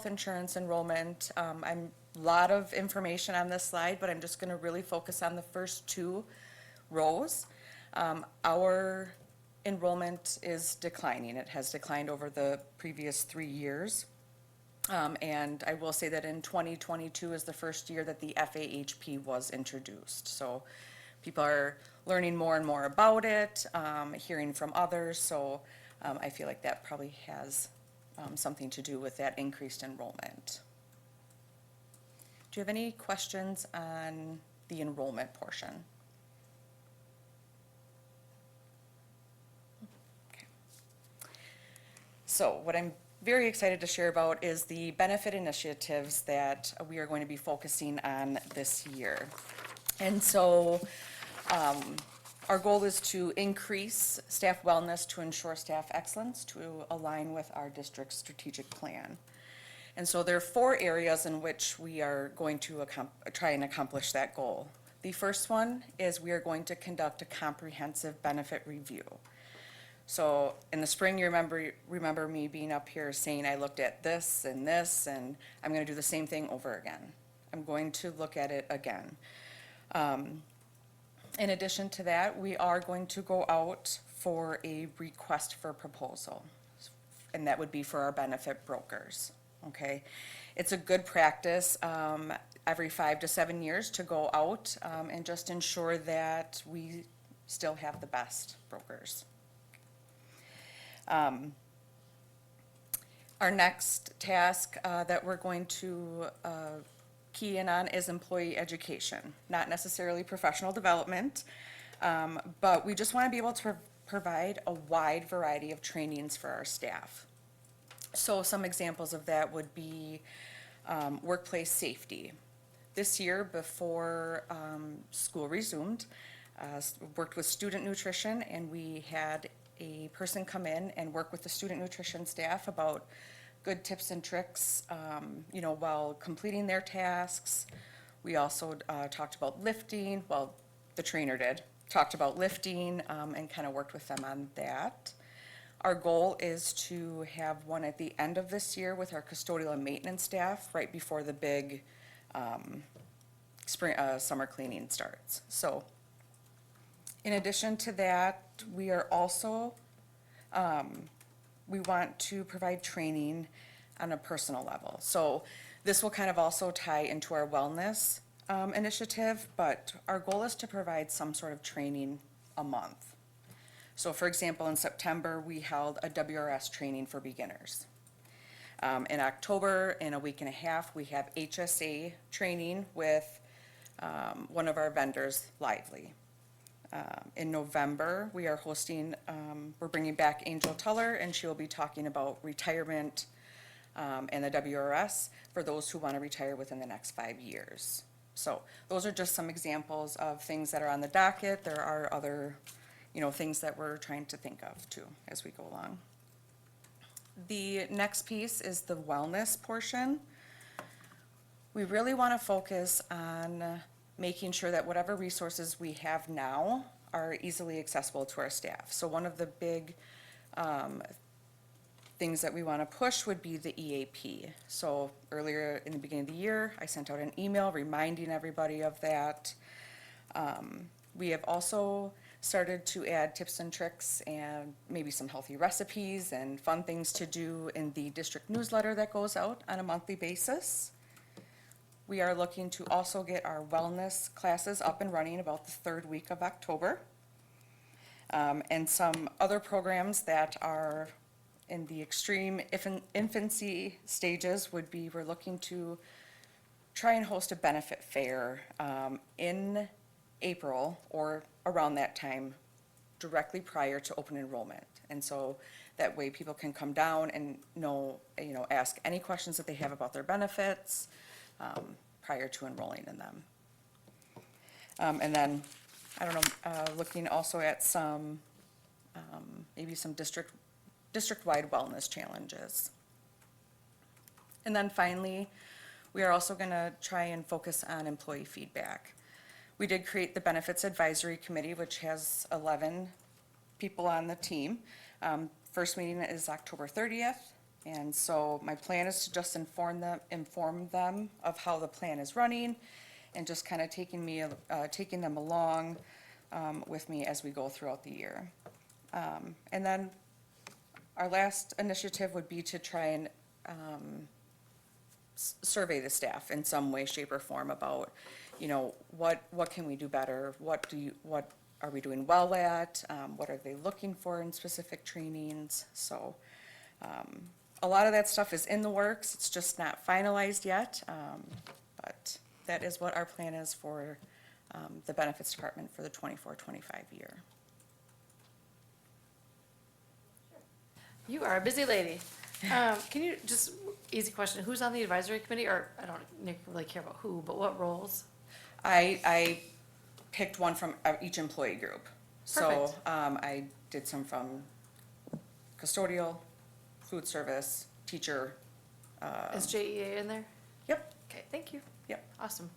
insurance enrollment. A lot of information on this slide, but I'm just going to really focus on the first two rows. Our enrollment is declining. It has declined over the previous 3 years. And I will say that in 2022 is the first year that the FAHP was introduced. So people are learning more and more about it, hearing from others. So I feel like that probably has something to do with that increased enrollment. Do you have any questions on the enrollment portion? So what I'm very excited to share about is the benefit initiatives that we are going to be focusing on this year. And so our goal is to increase staff wellness to ensure staff excellence to align with our district's strategic plan. And so there are 4 areas in which we are going to try and accomplish that goal. The first one is we are going to conduct a comprehensive benefit review. So in the spring, you remember me being up here saying I looked at this, and I'm gonna do the same thing over again. I'm going to look at it again. In addition to that, we are going to go out for a request for proposal, and that would be for our benefit brokers, okay? It's a good practice every 5 to 7 years to go out and just ensure that we still have the best brokers. Our next task that we're going to key in on is employee education, not necessarily professional development, but we just want to be able to provide a wide variety of trainings for our staff. So some examples of that would be workplace safety. This year, before school resumed, worked with student nutrition, and we had a person come in and work with the student nutrition staff about good tips and tricks, while completing their tasks. We also talked about lifting, well, the trainer did, talked about lifting and kind of worked with them on that. Our goal is to have one at the end of this year with our custodial and maintenance staff right before the big summer cleaning starts. So in addition to that, we are also, we want to provide training on a personal level. So this will kind of also tie into our wellness initiative, but our goal is to provide some sort of training a month. So for example, in September, we held a WRS training for beginners. In October, in a week and a half, we have HSA training with one of our vendors, Lively. In November, we are hosting, we're bringing back Angel Tuller, and she will be talking about retirement and the WRS for those who want to retire within the next 5 years. So those are just some examples of things that are on the docket. There are other, things that we're trying to think of too as we go along. The next piece is the wellness portion. We really want to focus on making sure that whatever resources we have now are easily accessible to our staff. So one of the big things that we want to push would be the EAP. So earlier in the beginning of the year, I sent out an email reminding everybody of that. We have also started to add tips and tricks and maybe some healthy recipes and fun things to do in the district newsletter that goes out on a monthly basis. We are looking to also get our wellness classes up and running about the 3rd week of October. And some other programs that are in the extreme infancy stages would be, we're looking to try and host a benefit fair in April or around that time, directly prior to open enrollment. And so that way people can come down and ask any questions that they have about their benefits prior to enrolling in them. And then, looking also at some, maybe some district-wide wellness challenges. And then finally, we are also gonna try and focus on employee feedback. We did create the Benefits Advisory Committee, which has 11 people on the team. First meeting is October 30th. And so my plan is to just inform them of how the plan is running and just kind of taking them along with me as we go throughout the year. And then our last initiative would be to try and survey the staff in some way, shape, or form about, what can we do better? What are we doing well at? What are they looking for in specific trainings? So a lot of that stuff is in the works. It's just not finalized yet. But that is what our plan is for the benefits department for the 24-25 year. You are a busy lady. Can you, just, easy question, who's on the advisory committee, or, I don't really care about who, but what roles? I picked one from each employee group. So, Perfect. I did some from custodial, food service, teacher. Is JEA in there? Yep, Okay, thank you. yep. Awesome.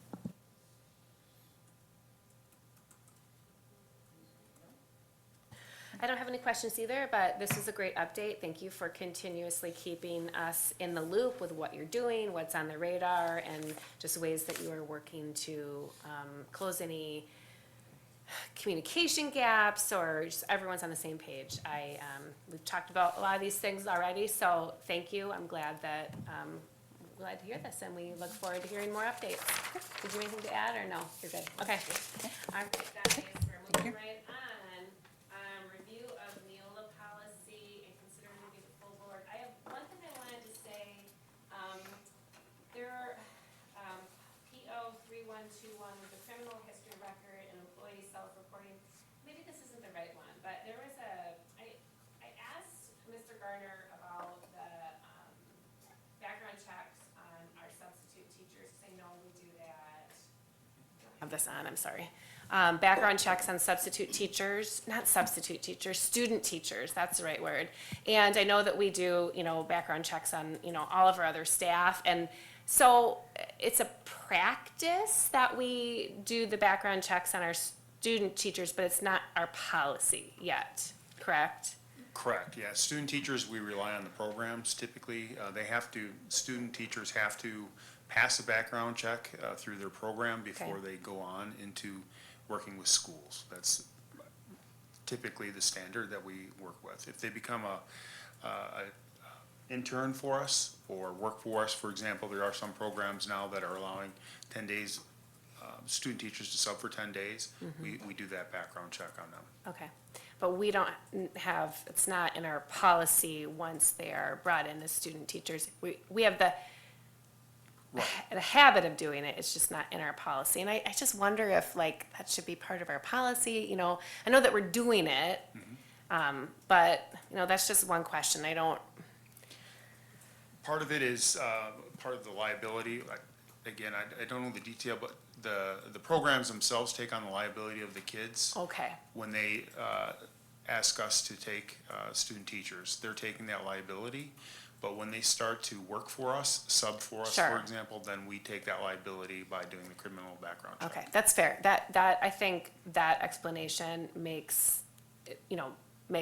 I don't have any questions either, but this is a great update. Thank you for continuously keeping us in the loop with what you're doing, what's on the radar, and just ways that you are working to close any communication gaps, or just everyone's on the same page. We've talked about a lot of these things already, so thank you. I'm glad glad to hear this, and we look forward to hearing more updates. Did you have anything to add, or no? You're good. Okay. All right, guys, we're moving right on. Review of Neola policy and consider moving to full board. I have one thing I wanted to say. There are, PO 3121 with the criminal history record and employee self-reporting. Maybe this isn't the right one, but there was I asked Mr. Gardner about the, background checks on our substitute teachers, because I know we do that. I have this on, I'm sorry. Background checks on substitute teachers, not substitute teachers, student teachers, that's the right word. And I know that we do, background checks on, all of our other staff. And so it's a practice that we do the background checks on our student teachers, but it's not our policy yet, correct? Correct, yeah. Student teachers, we rely on the programs typically. Student teachers have to pass a background check through their program before they go on into working with schools. That's typically the standard that we work with. If they become a intern for us or work for us, for example, there are some programs now that are allowing 10 days, student teachers to sub for 10 days. We do that background check on them. Okay, but we don't have, it's not in our policy once they are brought in as student teachers. We have the habit of doing it, it's just not in our policy. And I just wonder if that should be part of our policy, I know that we're doing it, but, that's just one question. I don't. Part of it is part of the liability. Again, I don't know the detail, but the programs themselves take on the liability of the kids. Okay, When they ask us to take student teachers, they're taking that liability. But when they start to work for us, sub for us, Sure. for example, then we take that liability by doing the criminal background check. okay, that's fair. That, I think that explanation makes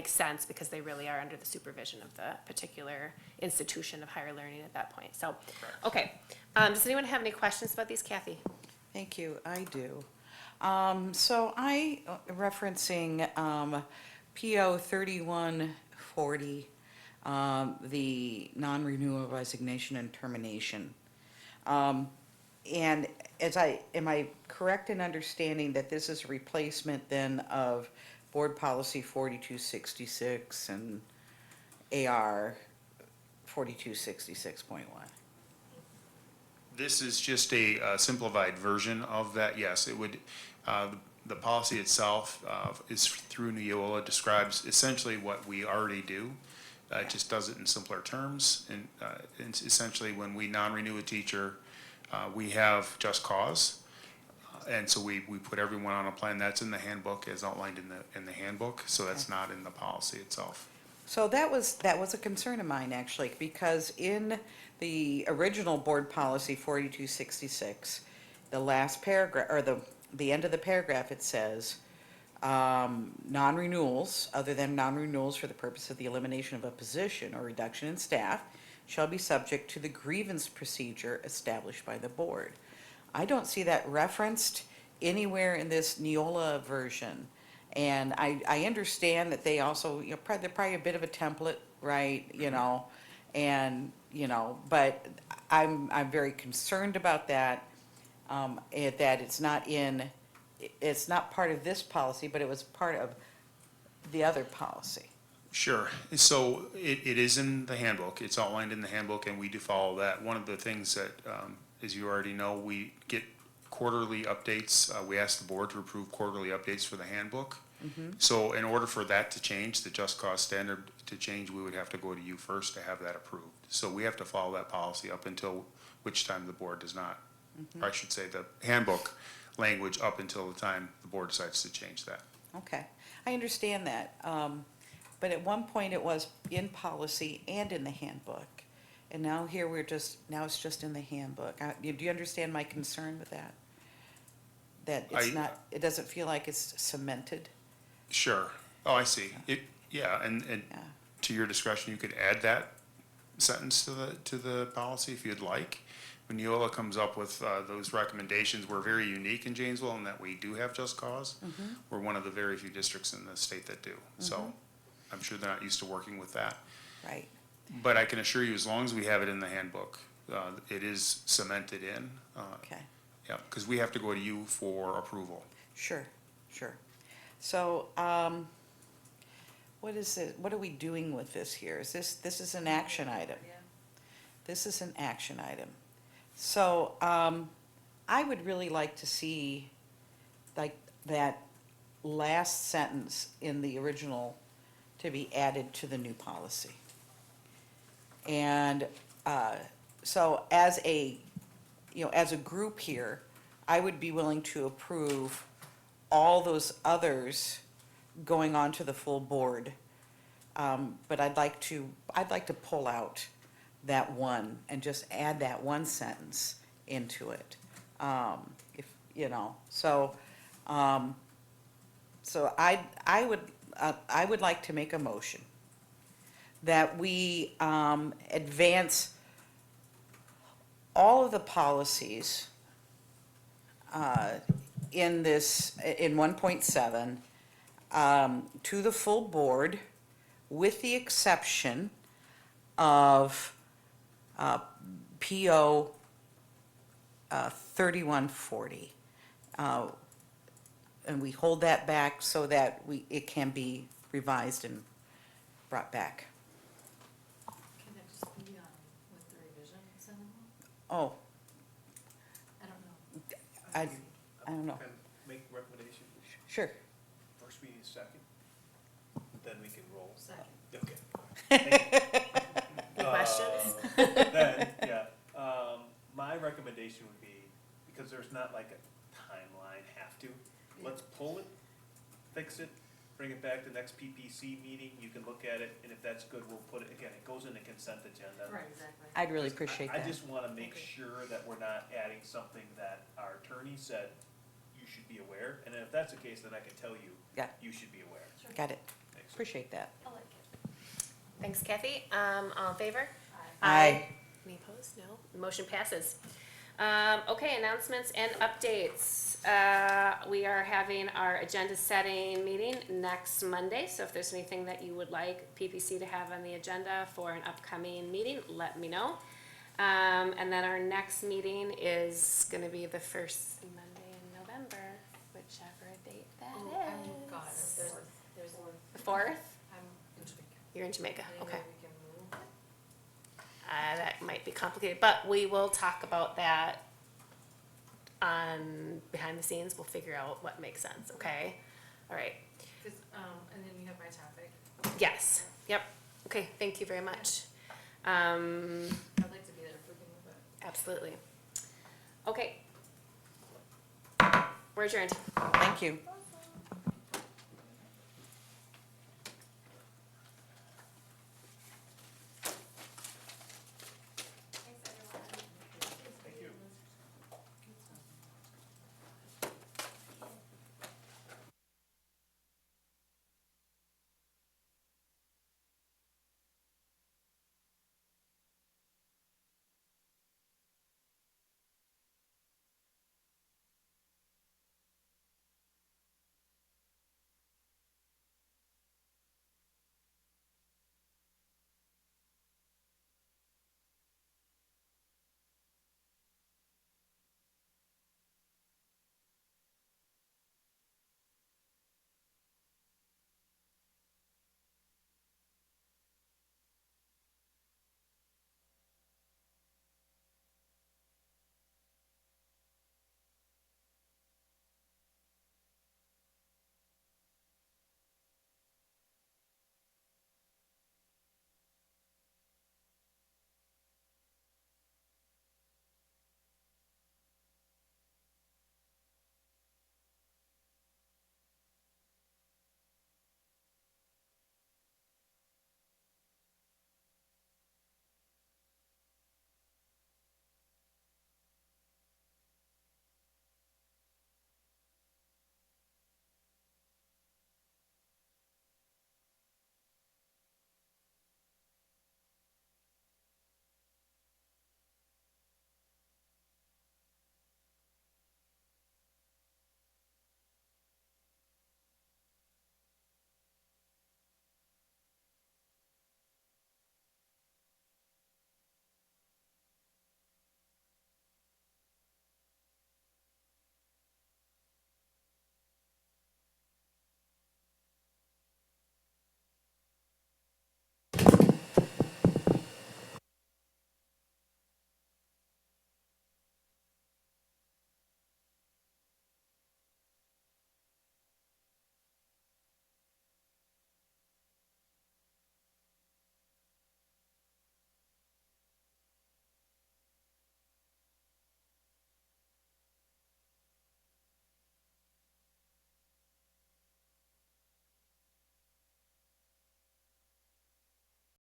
sense, because they really are under the supervision of the particular institution of higher learning at that point, so. Correct. Okay, does anyone have any questions about these, Kathy? Thank you, I do. So referencing PO 3140, the non-renewal resignation and termination. And am I correct in understanding that this is a replacement then of Board Policy 4266 and AR 4266.1? This is just a simplified version of that, yes. It would, the policy itself is through Neola, describes essentially what we already do. It just does it in simpler terms. And it's essentially, when we non-renew a teacher, we have just cause. And so we put everyone on a plan. That's in the handbook, as outlined in the handbook, so that's not in the policy itself. So that was a concern of mine, actually, because in the original Board Policy 4266, the last paragraph, or the end of the paragraph, it says, non-renewals, other than non-renewals for the purpose of the elimination of a position or reduction in staff, shall be subject to the grievance procedure established by the board. I don't see that referenced anywhere in this Neola version. And I understand that they also, they're probably a bit of a template, right, but I'm very concerned about that, that it's not part of this policy, but it was part of the other policy. Sure. So it is in the handbook. It's outlined in the handbook, and we do follow that. One of the things that, as you already know, we get quarterly updates. We ask the board to approve quarterly updates for the handbook. So in order for that to change, the just cause standard to change, we would have to go to you first to have that approved. So we have to follow that policy up until which time the board does not. Or I should say the handbook language up until the time the board decides to change that. Okay, I understand that. But at one point it was in policy and in the handbook. And now here now it's just in the handbook. Do you understand my concern with that? That it's not, it doesn't feel like it's cemented? Sure. Oh, I see. Yeah, and Yeah. to your discretion, you could add that sentence to the policy if you'd like. When Neola comes up with those recommendations, we're very unique in Janesville in that we do have just cause. We're one of the very few districts in the state that do. So I'm sure they're not used to working with that. Right. But I can assure you, as long as we have it in the handbook, it is cemented in. Okay. Yeah, because we have to go to you for approval. Sure, sure. So, what is it, what are we doing with this here? This is an action item? This is an action item. So, I would really like to see, like, that last sentence in the original to be added to the new policy. And, so as a, as a group here, I would be willing to approve all those others going on to the full board. But I'd like to pull out that one and just add that one sentence into it. If, so I would like to make a motion that we, advance all of the policies in this, in 1.7, to the full board, with the exception of PO 3140. And we hold that back so that it can be revised and brought back. Can that just be with the revision, send them Oh, I don't know. I don't know. Can make recommendation. Sure. First we need a second, then we can roll. Second. Okay. Any questions? Then, yeah, my recommendation would be, because there's not like a timeline, have to, let's pull it, fix it, bring it back to next PPC meeting, you can look at it, and if that's good, we'll put it, again, it goes in the consent agenda. Right, exactly. I'd really appreciate I that. just wanna make sure that we're not adding something that our attorney said you should be aware, and if that's the case, then I can tell you, Yeah. you should be aware. Got it. Thanks. Appreciate that. I like it. Thanks, Kathy. All in favor? Aye. Any opposed? No. Motion passes. Okay, announcements and updates. We are having our agenda setting meeting next Monday, so if there's anything that you would like PPC to have on the agenda for an upcoming meeting, let me know. And then our next meeting is gonna be the first Monday in November, whichever date that is. God, there's one. The 4th? I'm in Jamaica. You're in Jamaica, Any way okay. we can move it? That might be complicated, but we will talk about that on behind the scenes. We'll figure out what makes sense, okay? All right. 'Cause, and then you have my topic. Yes, yep. Okay, thank you very much. I'd like to be there if we can move it. Absolutely. Okay. We're adjourned. Thank you.